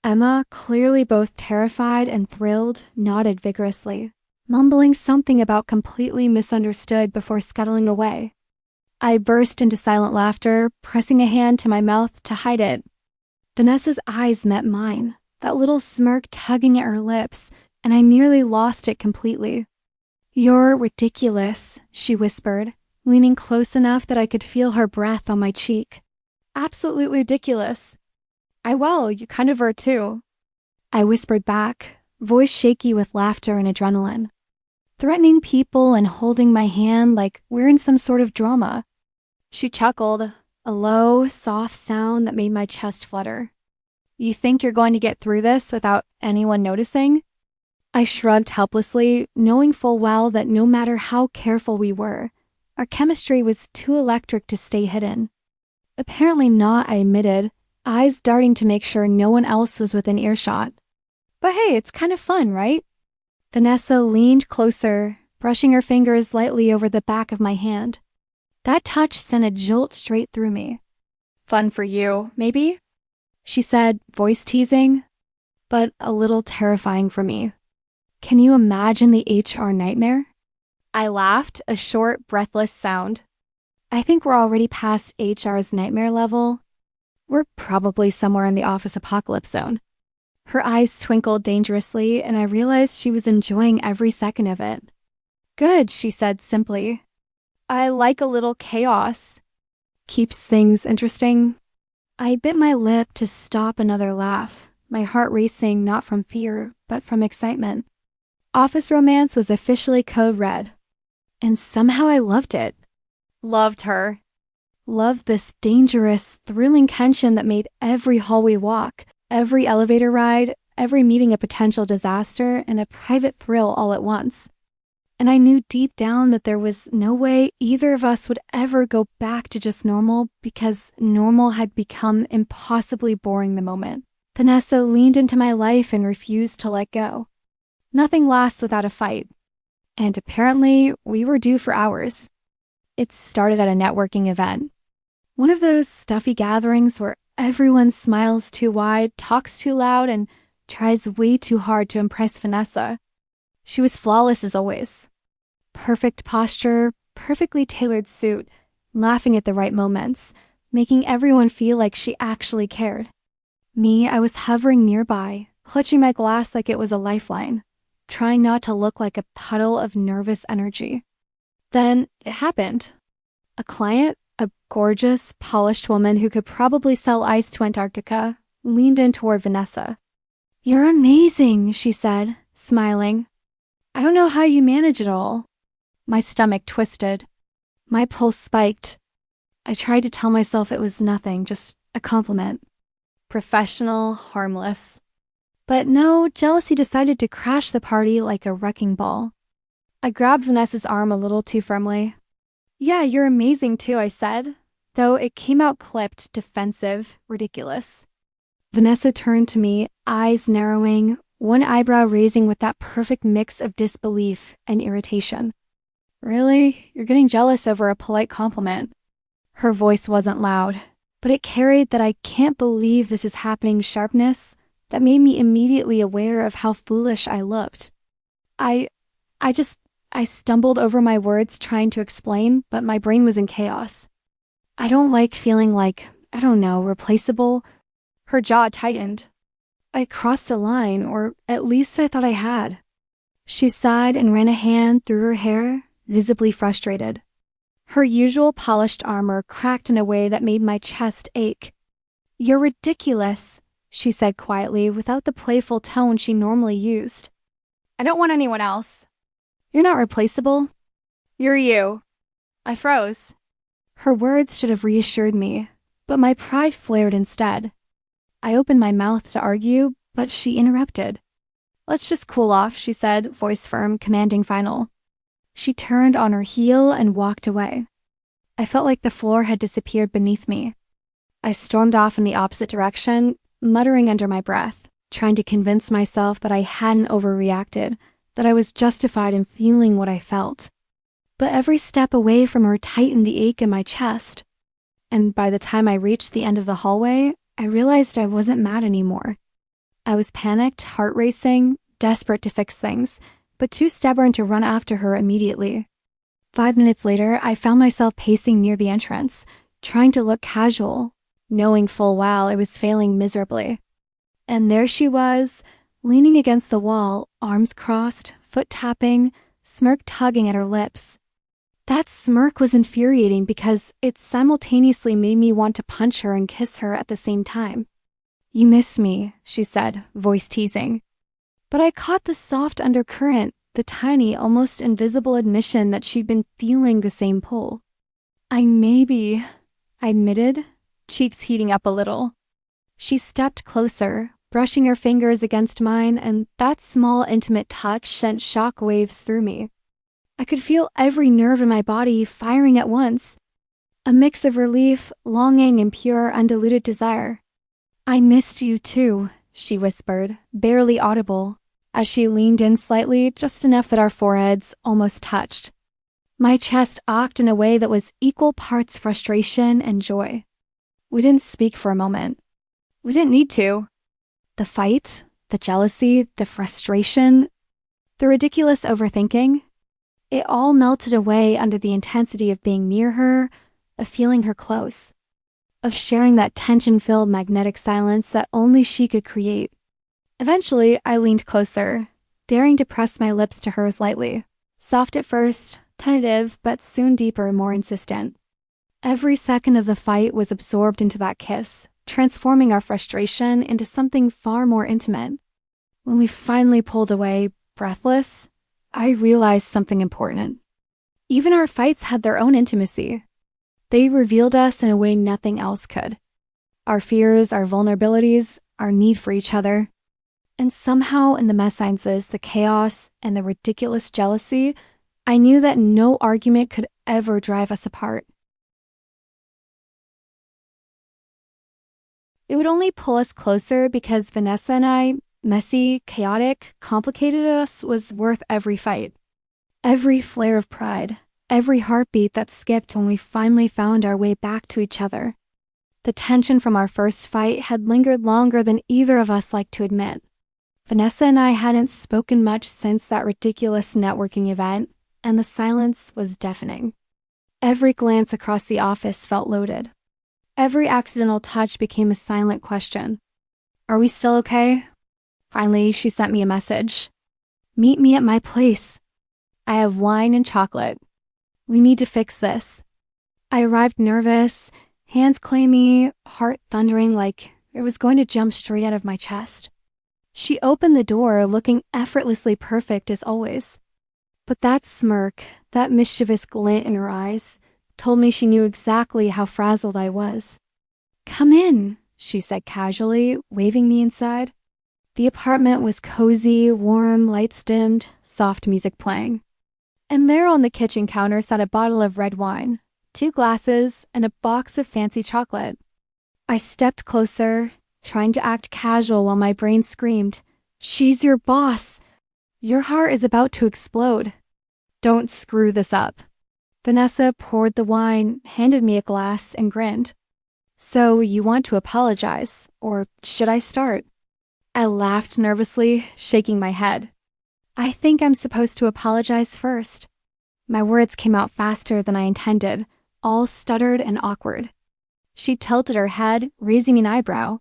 S1: Emma, clearly both terrified and thrilled, nodded vigorously, mumbling something about completely misunderstood before scuttling away. I burst into silent laughter, pressing a hand to my mouth to hide it. Vanessa's eyes met mine, that little smirk tugging at her lips, and I nearly lost it completely. "You're ridiculous," she whispered, leaning close enough that I could feel her breath on my cheek. "Absolutely ridiculous." "Well, you kind of are too," I whispered back, voice shaky with laughter and adrenaline. Threatening people and holding my hand like we're in some sort of drama. She chuckled, a low, soft sound that made my chest flutter. "You think you're going to get through this without anyone noticing?" I shrugged helplessly, knowing full well that no matter how careful we were, our chemistry was too electric to stay hidden. "Apparently not," I admitted, eyes darting to make sure no one else was within earshot. "But hey, it's kind of fun, right?" Vanessa leaned closer, brushing her fingers lightly over the back of my hand. That touch sent a jolt straight through me. "Fun for you, maybe?" she said, voice teasing, but a little terrifying for me. "Can you imagine the HR nightmare?" I laughed, a short, breathless sound. "I think we're already past HR's nightmare level. We're probably somewhere in the office apocalypse zone." Her eyes twinkled dangerously, and I realized she was enjoying every second of it. "Good," she said simply. "I like a little chaos. Keeps things interesting." I bit my lip to stop another laugh, my heart racing not from fear, but from excitement. Office romance was officially code red. And somehow I loved it. Loved her. Loved this dangerous, thrilling tension that made every hallway walk, every elevator ride, every meeting a potential disaster, and a private thrill all at once. And I knew deep down that there was no way either of us would ever go back to just normal because normal had become impossibly boring the moment Vanessa leaned into my life and refused to let go. Nothing lasts without a fight. And apparently, we were due for ours. It started at a networking event. One of those stuffy gatherings where everyone smiles too wide, talks too loud, and tries way too hard to impress Vanessa. She was flawless as always. Perfect posture, perfectly tailored suit, laughing at the right moments, making everyone feel like she actually cared. Me, I was hovering nearby, clutching my glass like it was a lifeline, trying not to look like a puddle of nervous energy. Then it happened. A client, a gorgeous, polished woman who could probably sell ice to Antarctica, leaned in toward Vanessa. "You're amazing," she said, smiling. "I don't know how you manage it all." My stomach twisted. My pulse spiked. I tried to tell myself it was nothing, just a compliment. Professional, harmless. But no, jealousy decided to crash the party like a wrecking ball. I grabbed Vanessa's arm a little too firmly. "Yeah, you're amazing too," I said, though it came out clipped, defensive, ridiculous. Vanessa turned to me, eyes narrowing, one eyebrow raising with that perfect mix of disbelief and irritation. "Really? You're getting jealous over a polite compliment?" Her voice wasn't loud, but it carried that "I can't believe this is happening" sharpness that made me immediately aware of how foolish I looked. I stumbled over my words trying to explain, but my brain was in chaos. "I don't like feeling like, I don't know, replaceable." Her jaw tightened. I crossed a line, or at least I thought I had. She sighed and ran a hand through her hair, visibly frustrated. Her usual polished armor cracked in a way that made my chest ache. "You're ridiculous," she said quietly, without the playful tone she normally used. "I don't want anyone else." "You're not replaceable." "You're you." I froze. Her words should have reassured me, but my pride flared instead. I opened my mouth to argue, but she interrupted. "Let's just cool off," she said, voice firm, commanding final. She turned on her heel and walked away. I felt like the floor had disappeared beneath me. I stormed off in the opposite direction, muttering under my breath, trying to convince myself that I hadn't overreacted, that I was justified in feeling what I felt. But every step away from her tightened the ache in my chest. And by the time I reached the end of the hallway, I realized I wasn't mad anymore. I was panicked, heart racing, desperate to fix things, but too stubborn to run after her immediately. 5 minutes later, I found myself pacing near the entrance, trying to look casual, knowing full well I was failing miserably. And there she was, leaning against the wall, arms crossed, foot tapping, smirk tugging at her lips. That smirk was infuriating because it simultaneously made me want to punch her and kiss her at the same time. "You miss me," she said, voice teasing. But I caught the soft undercurrent, the tiny, almost invisible admission that she'd been feeling the same pull. Maybe," I admitted, cheeks heating up a little. She stepped closer, brushing her fingers against mine, and that small, intimate touch sent shock waves through me. I could feel every nerve in my body firing at once, a mix of relief, longing, and pure, undiluted desire. "I missed you too," she whispered, barely audible, as she leaned in slightly, just enough that our foreheads almost touched. My chest arced in a way that was equal parts frustration and joy. We didn't speak for a moment. We didn't need to. The fight, the jealousy, the frustration, the ridiculous overthinking, it all melted away under the intensity of being near her, of feeling her close, of sharing that tension-filled magnetic silence that only she could create. Eventually, I leaned closer, daring to press my lips to hers lightly. Soft at first, tentative, but soon deeper, more insistent. Every second of the fight was absorbed into that kiss, transforming our frustration into something far more intimate. When we finally pulled away, breathless, I realized something important. Even our fights had their own intimacy. They revealed us in a way nothing else could. Our fears, our vulnerabilities, our need for each other. And somehow in the mésalliances, the chaos, and the ridiculous jealousy, I knew that no argument could ever drive us apart. It would only pull us closer because Vanessa and I, messy, chaotic, complicated us, was worth every fight. Every flare of pride, every heartbeat that skipped when we finally found our way back to each other. The tension from our first fight had lingered longer than either of us liked to admit. Vanessa and I hadn't spoken much since that ridiculous networking event, and the silence was deafening. Every glance across the office felt loaded. Every accidental touch became a silent question. "Are we still okay?" Finally, she sent me a message. "Meet me at my place. I have wine and chocolate. We need to fix this." I arrived nervous, hands clammy, heart thundering like it was going to jump straight out of my chest. She opened the door, looking effortlessly perfect as always. But that smirk, that mischievous glint in her eyes, told me she knew exactly how frazzled I was. "Come in," she said casually, waving me inside. The apartment was cozy, warm, lights dimmed, soft music playing. And there on the kitchen counter sat a bottle of red wine, 2 glasses, and a box of fancy chocolate. I stepped closer, trying to act casual while my brain screamed, "She's your boss! Your heart is about to explode. Don't screw this up." Vanessa poured the wine, handed me a glass, and grinned. "So you want to apologize, or should I start?" I laughed nervously, shaking my head. "I think I'm supposed to apologize first." My words came out faster than I intended, all stuttered and awkward. She tilted her head, raising an eyebrow.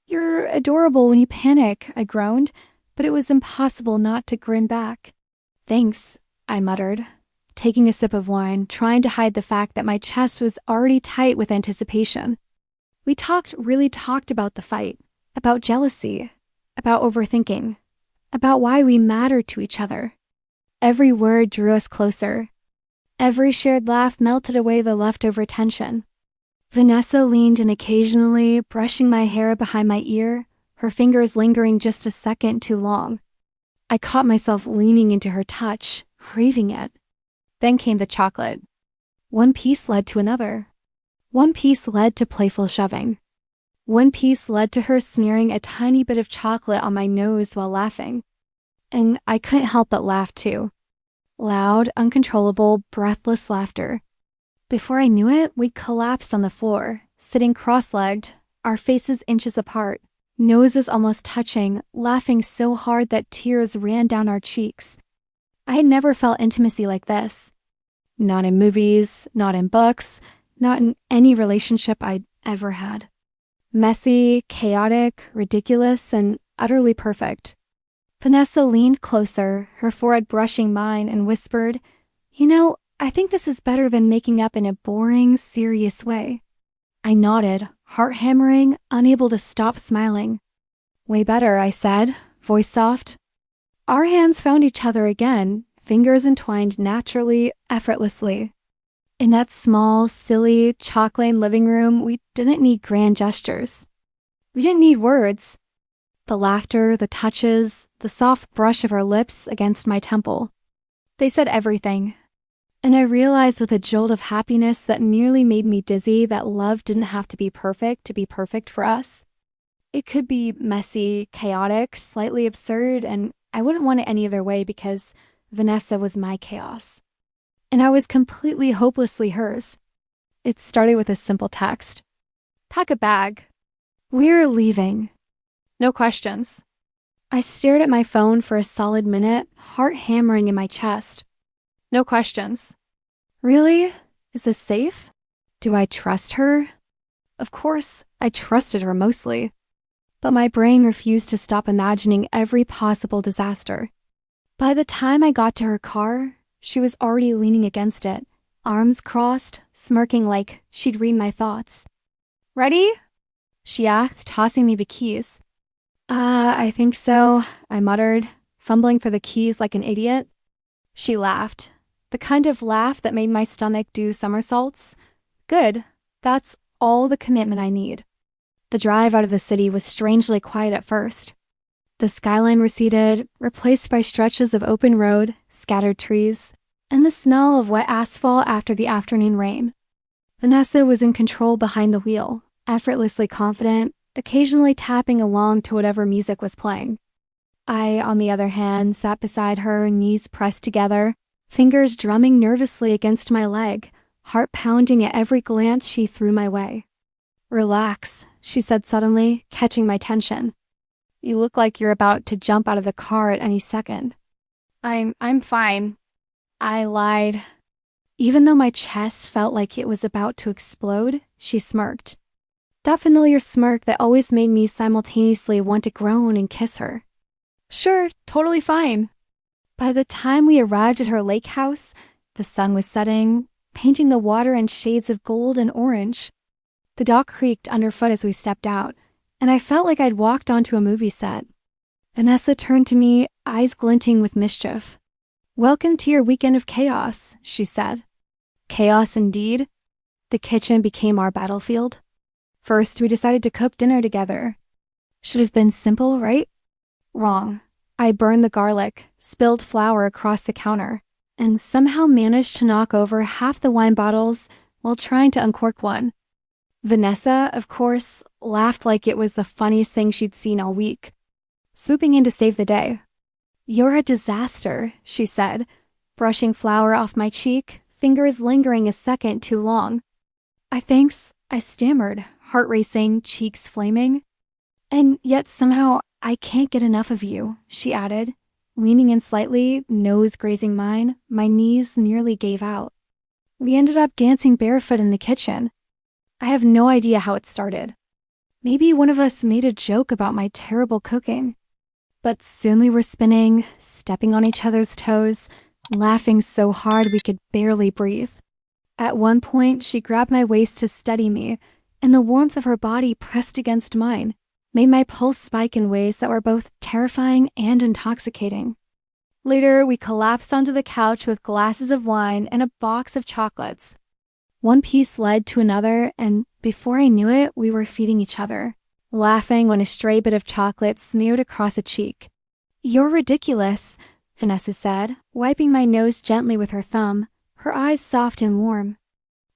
S1: "You're adorable when you panic," I groaned, but it was impossible not to grin back. "Thanks," I muttered, taking a sip of wine, trying to hide the fact that my chest was already tight with anticipation. We really talked about the fight, about jealousy, about overthinking, about why we mattered to each other. Every word drew us closer. Every shared laugh melted away the leftover tension. Vanessa leaned in occasionally, brushing my hair behind my ear, her fingers lingering just a second too long. I caught myself leaning into her touch, craving it. Then came the chocolate. One piece led to another. One piece led to playful shoving. One piece led to her smearing a tiny bit of chocolate on my nose while laughing. And I couldn't help but laugh too. Loud, uncontrollable, breathless laughter. Before I knew it, we'd collapsed on the floor, sitting cross-legged, our faces inches apart, noses almost touching, laughing so hard that tears ran down our cheeks. I had never felt intimacy like this. Not in movies, not in books, not in any relationship I'd ever had. Messy, chaotic, ridiculous, and utterly perfect. Vanessa leaned closer, her forehead brushing mine, and whispered, "You know, I think this is better than making up in a boring, serious way." I nodded, heart hammering, unable to stop smiling. "Way better," I said, voice soft. Our hands found each other again, fingers entwined naturally, effortlessly. In that small, silly, chalk-lane living room, we didn't need grand gestures. We didn't need words. The laughter, the touches, the soft brush of her lips against my temple. They said everything. And I realized with a jolt of happiness that nearly made me dizzy that love didn't have to be perfect for us. It could be messy, chaotic, slightly absurd, and I wouldn't want it any other way because Vanessa was my chaos. And I was completely hopelessly hers. It started with a simple text. "Pack a bag. We're leaving." No questions. I stared at my phone for a solid minute, heart hammering in my chest. No questions. Really? Is this safe? Do I trust her? Of course, I trusted her mostly. But my brain refused to stop imagining every possible disaster. By the time I got to her car, she was already leaning against it, arms crossed, smirking like she'd read my thoughts. "Ready?" she asked, tossing me the keys. I think so," I muttered, fumbling for the keys like an idiot. She laughed, the kind of laugh that made my stomach do somersaults. Good, that's all the commitment I need. The drive out of the city was strangely quiet at first. The skyline receded, replaced by stretches of open road, scattered trees, and the smell of wet asphalt after the afternoon rain. Vanessa was in control behind the wheel, effortlessly confident, occasionally tapping along to whatever music was playing. I, on the other hand, sat beside her, knees pressed together, fingers drumming nervously against my leg, heart pounding at every glance she threw my way. "Relax," she said suddenly, catching my tension. "You look like you're about to jump out of the car at any second." I'm fine," I lied. Even though my chest felt like it was about to explode, she smirked. That familiar smirk that always made me simultaneously want to groan and kiss her. "Sure, totally fine." By the time we arrived at her lake house, the sun was setting, painting the water in shades of gold and orange. The dock creaked underfoot as we stepped out, and I felt like I'd walked onto a movie set. Vanessa turned to me, eyes glinting with mischief. "Welcome to your weekend of chaos," she said. Chaos indeed. The kitchen became our battlefield. First, we decided to cook dinner together. Should have been simple, right? Wrong. I burned the garlic, spilled flour across the counter, and somehow managed to knock over half the wine bottles while trying to uncork one. Vanessa, of course, laughed like it was the funniest thing she'd seen all week, swooping in to save the day. "You're a disaster," she said, brushing flour off my cheek, fingers lingering a second too long. Thanks," I stammered, heart racing, cheeks flaming. "And yet somehow I can't get enough of you," she added, leaning in slightly, nose grazing mine. My knees nearly gave out. We ended up dancing barefoot in the kitchen. I have no idea how it started. Maybe one of us made a joke about my terrible cooking. But soon we were spinning, stepping on each other's toes, laughing so hard we could barely breathe. At one point, she grabbed my waist to steady me, and the warmth of her body pressed against mine, made my pulse spike in ways that were both terrifying and intoxicating. Later, we collapsed onto the couch with glasses of wine and a box of chocolates. One piece led to another, and before I knew it, we were feeding each other, laughing when a stray bit of chocolate smeared across a cheek. "You're ridiculous," Vanessa said, wiping my nose gently with her thumb, her eyes soft and warm.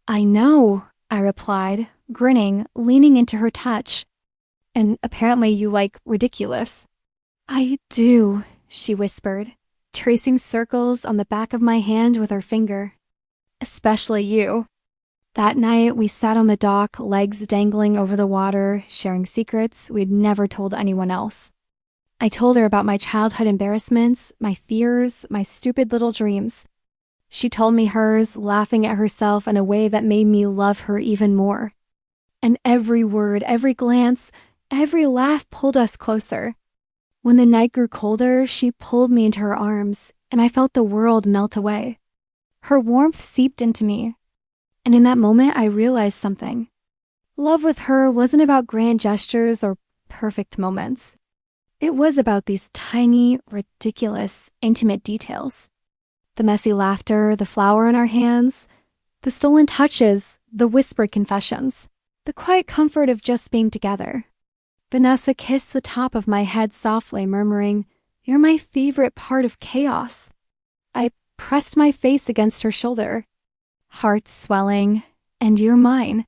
S1: "I know," I replied, grinning, leaning into her touch. "And apparently you like ridiculous." "I do," she whispered, tracing circles on the back of my hand with her finger. "Especially you." That night, we sat on the dock, legs dangling over the water, sharing secrets we'd never told anyone else. I told her about my childhood embarrassments, my fears, my stupid little dreams. She told me hers, laughing at herself in a way that made me love her even more. And every word, every glance, every laugh pulled us closer. When the night grew colder, she pulled me into her arms, and I felt the world melt away. Her warmth seeped into me, and in that moment I realized something. Love with her wasn't about grand gestures or perfect moments. It was about these tiny, ridiculous, intimate details. The messy laughter, the flower in our hands, the stolen touches, the whispered confessions, the quiet comfort of just being together. Vanessa kissed the top of my head softly, murmuring, "You're my favorite part of chaos." I pressed my face against her shoulder, heart swelling, and "You're mine."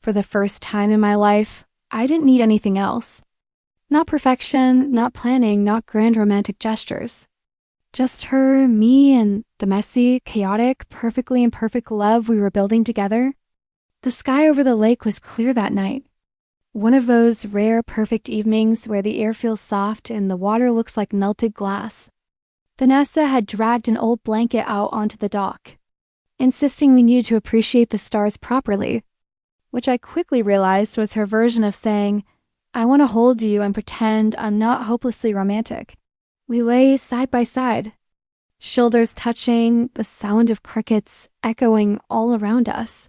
S1: For the first time in my life, I didn't need anything else. Not perfection, not planning, not grand romantic gestures. Just her, me, and the messy, chaotic, perfectly imperfect love we were building together. The sky over the lake was clear that night. One of those rare, perfect evenings where the air feels soft and the water looks like melted glass. Vanessa had dragged an old blanket out onto the dock, insisting we needed to appreciate the stars properly, which I quickly realized was her version of saying, "I want to hold you and pretend I'm not hopelessly romantic." We lay side by side, shoulders touching, the sound of crickets echoing all around us.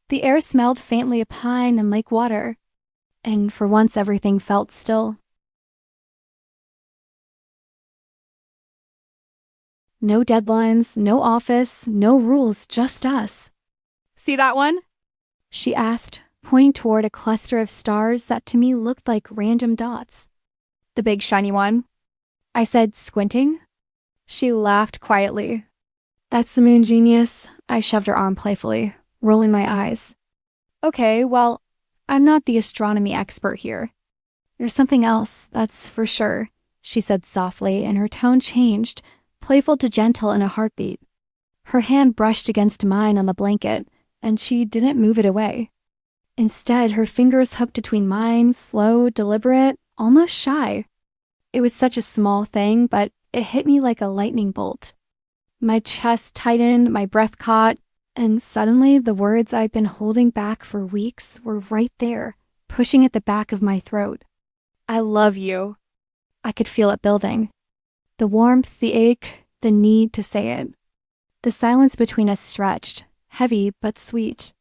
S1: The air smelled faintly of pine and lake water, and for once everything felt still. No deadlines, no office, no rules, just us. "See that one?" she asked, pointing toward a cluster of stars that to me looked like random dots. "The big shiny one," I said, squinting. She laughed quietly. "That's the moon, genius." I shoved her arm playfully, rolling my eyes. "Okay, well, I'm not the astronomy expert here." "You're something else, that's for sure," she said softly, and her tone changed, playful to gentle in a heartbeat. Her hand brushed against mine on the blanket, and she didn't move it away. Instead, her fingers hooked between mine, slow, deliberate, almost shy. It was such a small thing, but it hit me like a lightning bolt. My chest tightened, my breath caught, and suddenly the words I'd been holding back for weeks were right there, pushing at the back of my throat. "I love you." I could feel it building. The warmth, the ache, the need to say it. The silence between us stretched, heavy but sweet.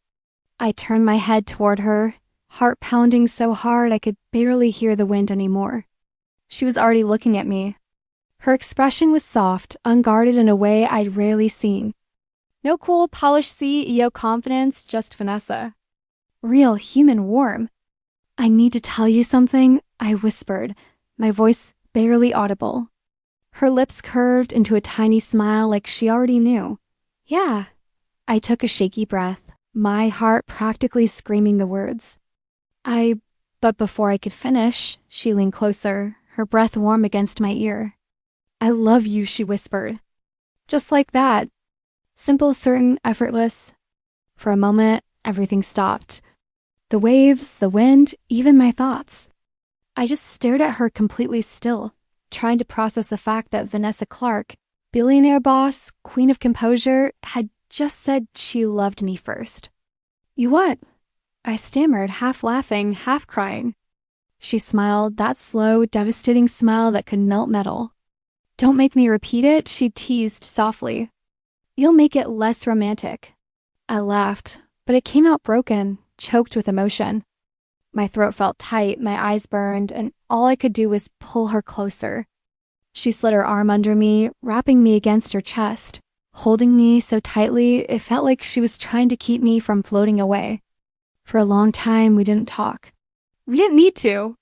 S1: I turned my head toward her, heart pounding so hard I could barely hear the wind anymore. She was already looking at me. Her expression was soft, unguarded in a way I'd rarely seen. No cool, polished CEO confidence, just Vanessa. Real, human warmth. "I need to tell you something," I whispered, my voice barely audible. Her lips curved into a tiny smile like she already knew. "Yeah." I took a shaky breath, my heart practically screaming the words. But before I could finish, she leaned closer, her breath warm against my ear. "I love you," she whispered. Just like that. Simple, certain, effortless. For a moment, everything stopped. The waves, the wind, even my thoughts. I just stared at her completely still, trying to process the fact that Vanessa Clark, billionaire boss, queen of composure, had just said she loved me first. "You what?" I stammered, half laughing, half crying. She smiled, that slow, devastating smile that could melt metal. "Don't make me repeat it," she teased softly. "You'll make it less romantic." I laughed, but it came out broken, choked with emotion. My throat felt tight, my eyes burned, and all I could do was pull her closer. She slid her arm under me, wrapping me against her chest, holding me so tightly it felt like she was trying to keep me from floating away. For a long time, we didn't talk. We didn't need to.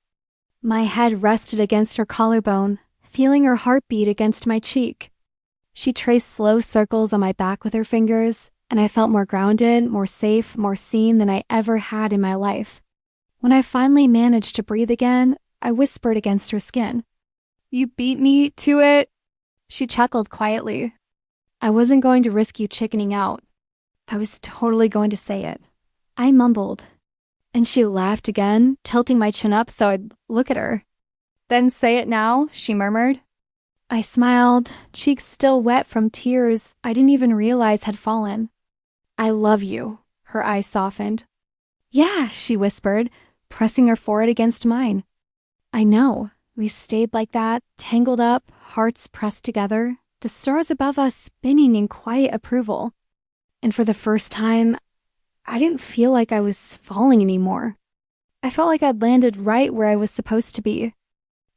S1: My head rested against her collarbone, feeling her heartbeat against my cheek. She traced slow circles on my back with her fingers, and I felt more grounded, more safe, more seen than I ever had in my life. When I finally managed to breathe again, I whispered against her skin. "You beat me to it." She chuckled quietly. I wasn't going to risk you chickening out. I was totally going to say it. I mumbled, and she laughed again, tilting my chin up so I'd look at her. "Then say it now," she murmured. I smiled, cheeks still wet from tears I didn't even realize had fallen. "I love you." Her eyes softened. "Yeah," she whispered, pressing her forehead against mine. "I know." We stayed like that, tangled up, hearts pressed together, the stars above us spinning in quiet approval. And for the first time, I didn't feel like I was falling anymore. I felt like I'd landed right where I was supposed to be.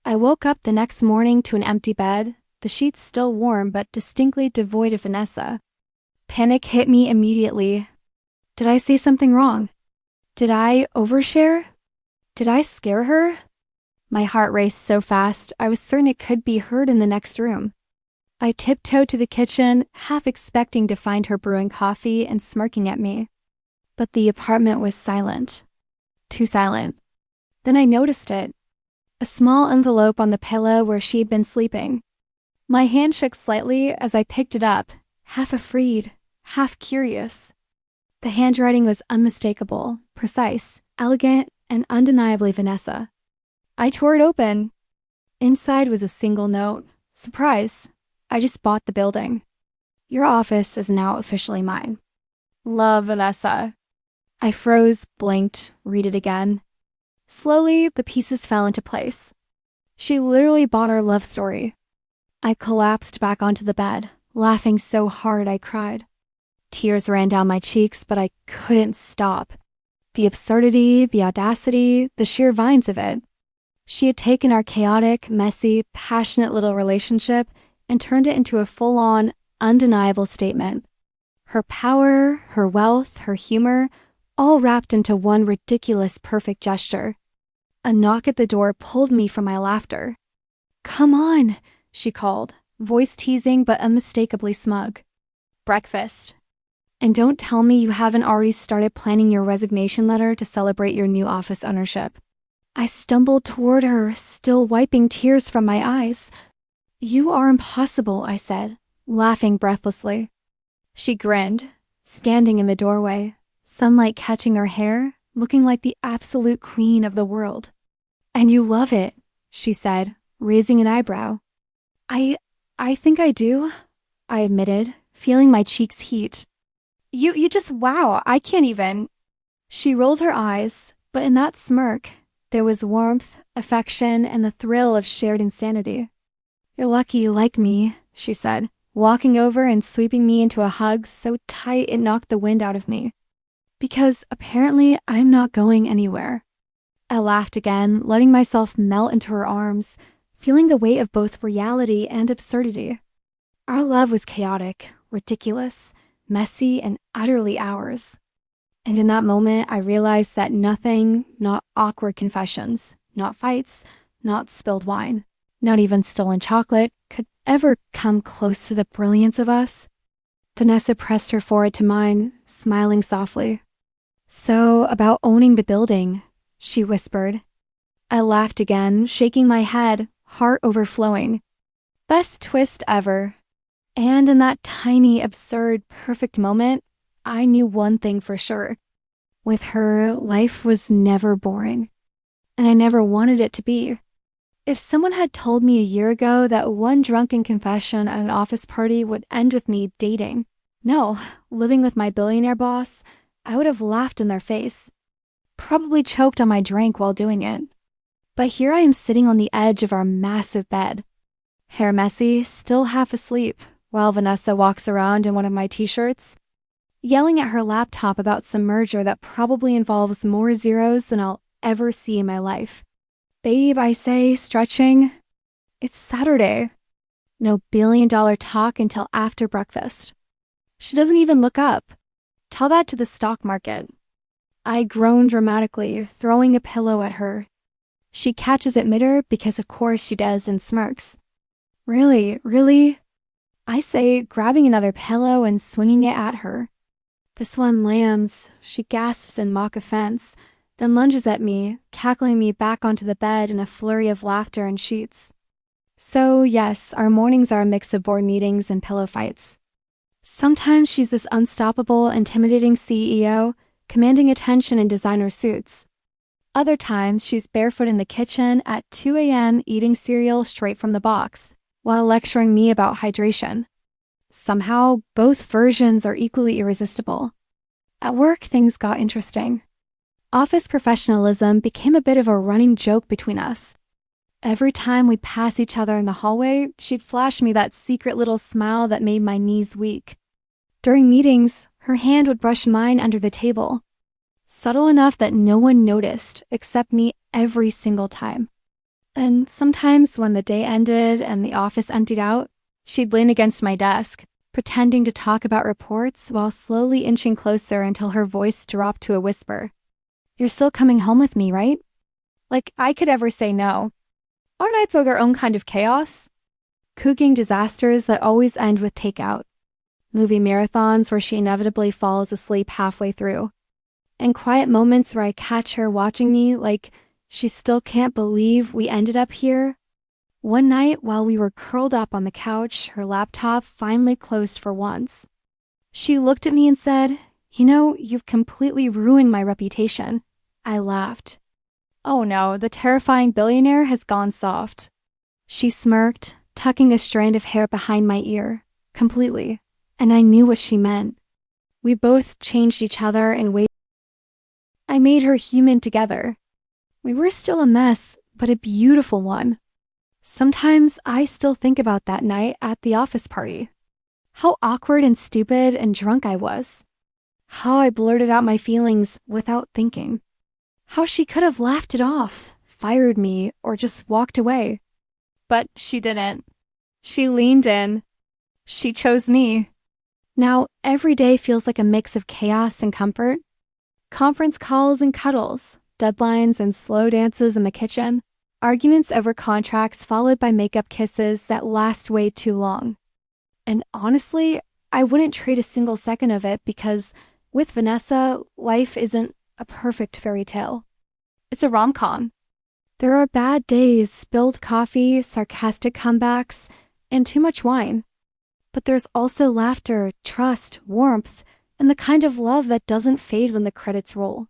S1: I woke up the next morning to an empty bed, the sheets still warm but distinctly devoid of Vanessa. Panic hit me immediately. Did I say something wrong? Did I overshare? Did I scare her? My heart raced so fast, I was certain it could be heard in the next room. I tiptoed to the kitchen, half expecting to find her brewing coffee and smirking at me. But the apartment was silent. Too silent. Then I noticed it. A small envelope on the pillow where she had been sleeping. My hand shook slightly as I picked it up, half afraid, half curious. The handwriting was unmistakable, precise, elegant, and undeniably Vanessa. I tore it open. Inside was a single note. Surprise. I just bought the building. Your office is now officially mine. Love, Vanessa. I froze, blinked, read it again. Slowly, the pieces fell into place. She literally bought our love story. I collapsed back onto the bed, laughing so hard I cried. Tears ran down my cheeks, but I couldn't stop. The absurdity, the audacity, the sheer vines of it. She had taken our chaotic, messy, passionate little relationship and turned it into a full-on, undeniable statement. Her power, her wealth, her humor, all wrapped into one ridiculous, perfect gesture. A knock at the door pulled me from my laughter. Come on, she called, voice teasing but unmistakably smug. Breakfast. And don't tell me you haven't already started planning your resignation letter to celebrate your new office ownership. I stumbled toward her, still wiping tears from my eyes. You are impossible, I said, laughing breathlessly. She grinned, standing in the doorway, sunlight catching her hair, looking like the absolute queen of the world. And you love it, she said, raising an eyebrow. I think I do, I admitted, feeling my cheeks heat. You just, wow, I can't even. She rolled her eyes, but in that smirk, there was warmth, affection, and the thrill of shared insanity. You're lucky you like me, she said, walking over and sweeping me into a hug so tight it knocked the wind out of me. Because apparently I'm not going anywhere. I laughed again, letting myself melt into her arms, feeling the weight of both reality and absurdity. Our love was chaotic, ridiculous, messy, and utterly ours. And in that moment, I realized that nothing, not awkward confessions, not fights, not spilled wine, not even stolen chocolate, could ever come close to the brilliance of us. Vanessa pressed her forehead to mine, smiling softly. So, about owning the building, she whispered. I laughed again, shaking my head, heart overflowing. Best twist ever. And in that tiny, absurd, perfect moment, I knew one thing for sure. With her, life was never boring. And I never wanted it to be. If someone had told me a year ago that one drunken confession at an office party would end with me dating, no, living with my billionaire boss, I would have laughed in their face. Probably choked on my drink while doing it. But here I am sitting on the edge of our massive bed. Hair messy, still half asleep, while Vanessa walks around in one of my t-shirts, yelling at her laptop about some merger that probably involves more zeros than I'll ever see in my life. Babe, I say, stretching. It's Saturday. No billion-dollar talk until after breakfast. She doesn't even look up. Tell that to the stock market. I groan dramatically, throwing a pillow at her. She catches it mid-air because of course she does and smirks. Really? I say, grabbing another pillow and swinging it at her. This one lands. She gasps in mock offense, then lunges at me, cackling me back onto the bed in a flurry of laughter and sheets. So yes, our mornings are a mix of board meetings and pillow fights. Sometimes she's this unstoppable, intimidating CEO, commanding attention in designer suits. Other times, she's barefoot in the kitchen at 2 a.m. eating cereal straight from the box, while lecturing me about hydration. Somehow, both versions are equally irresistible. At work, things got interesting. Office professionalism became a bit of a running joke between us. Every time we'd pass each other in the hallway, she'd flash me that secret little smile that made my knees weak. During meetings, her hand would brush mine under the table, subtle enough that no one noticed except me every single time. And sometimes when the day ended and the office emptied out, she'd lean against my desk, pretending to talk about reports while slowly inching closer until her voice dropped to a whisper. "You're still coming home with me, right?" Like I could ever say no. Our nights are their own kind of chaos. Cooking disasters that always end with takeout. Movie marathons where she inevitably falls asleep halfway through. And quiet moments where I catch her watching me like she still can't believe we ended up here. One night, while we were curled up on the couch, her laptop finally closed for once. She looked at me and said, "You know, you've completely ruined my reputation." I laughed. Oh no, the terrifying billionaire has gone soft. She smirked, tucking a strand of hair behind my ear, completely, and I knew what she meant. We both changed each other in ways. I made her human together. We were still a mess, but a beautiful one. Sometimes I still think about that night at the office party. How awkward and stupid and drunk I was. How I blurted out my feelings without thinking. How she could have laughed it off, fired me, or just walked away. But she didn't. She leaned in. She chose me. Now, every day feels like a mix of chaos and comfort. Conference calls and cuddles, deadlines and slow dances in the kitchen, arguments over contracts followed by makeup kisses that last way too long. And honestly, I wouldn't trade a single second of it because with Vanessa, life isn't a perfect fairy tale. It's a rom-com. There are bad days, spilled coffee, sarcastic comebacks, and too much wine. But there's also laughter, trust, warmth, and the kind of love that doesn't fade when the credits roll.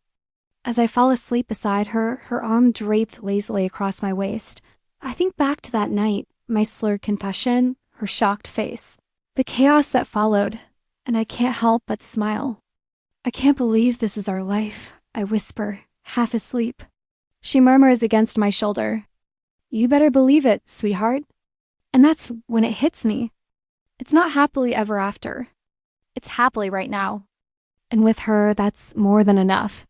S1: As I fall asleep beside her, her arm draped lazily across my waist, I think back to that night, my slurred confession, her shocked face, the chaos that followed, and I can't help but smile. "I can't believe this is our life," I whisper, half asleep. She murmurs against my shoulder, "You better believe it, sweetheart." And that's when it hits me. It's not happily ever after. It's happily right now. And with her, that's more than enough.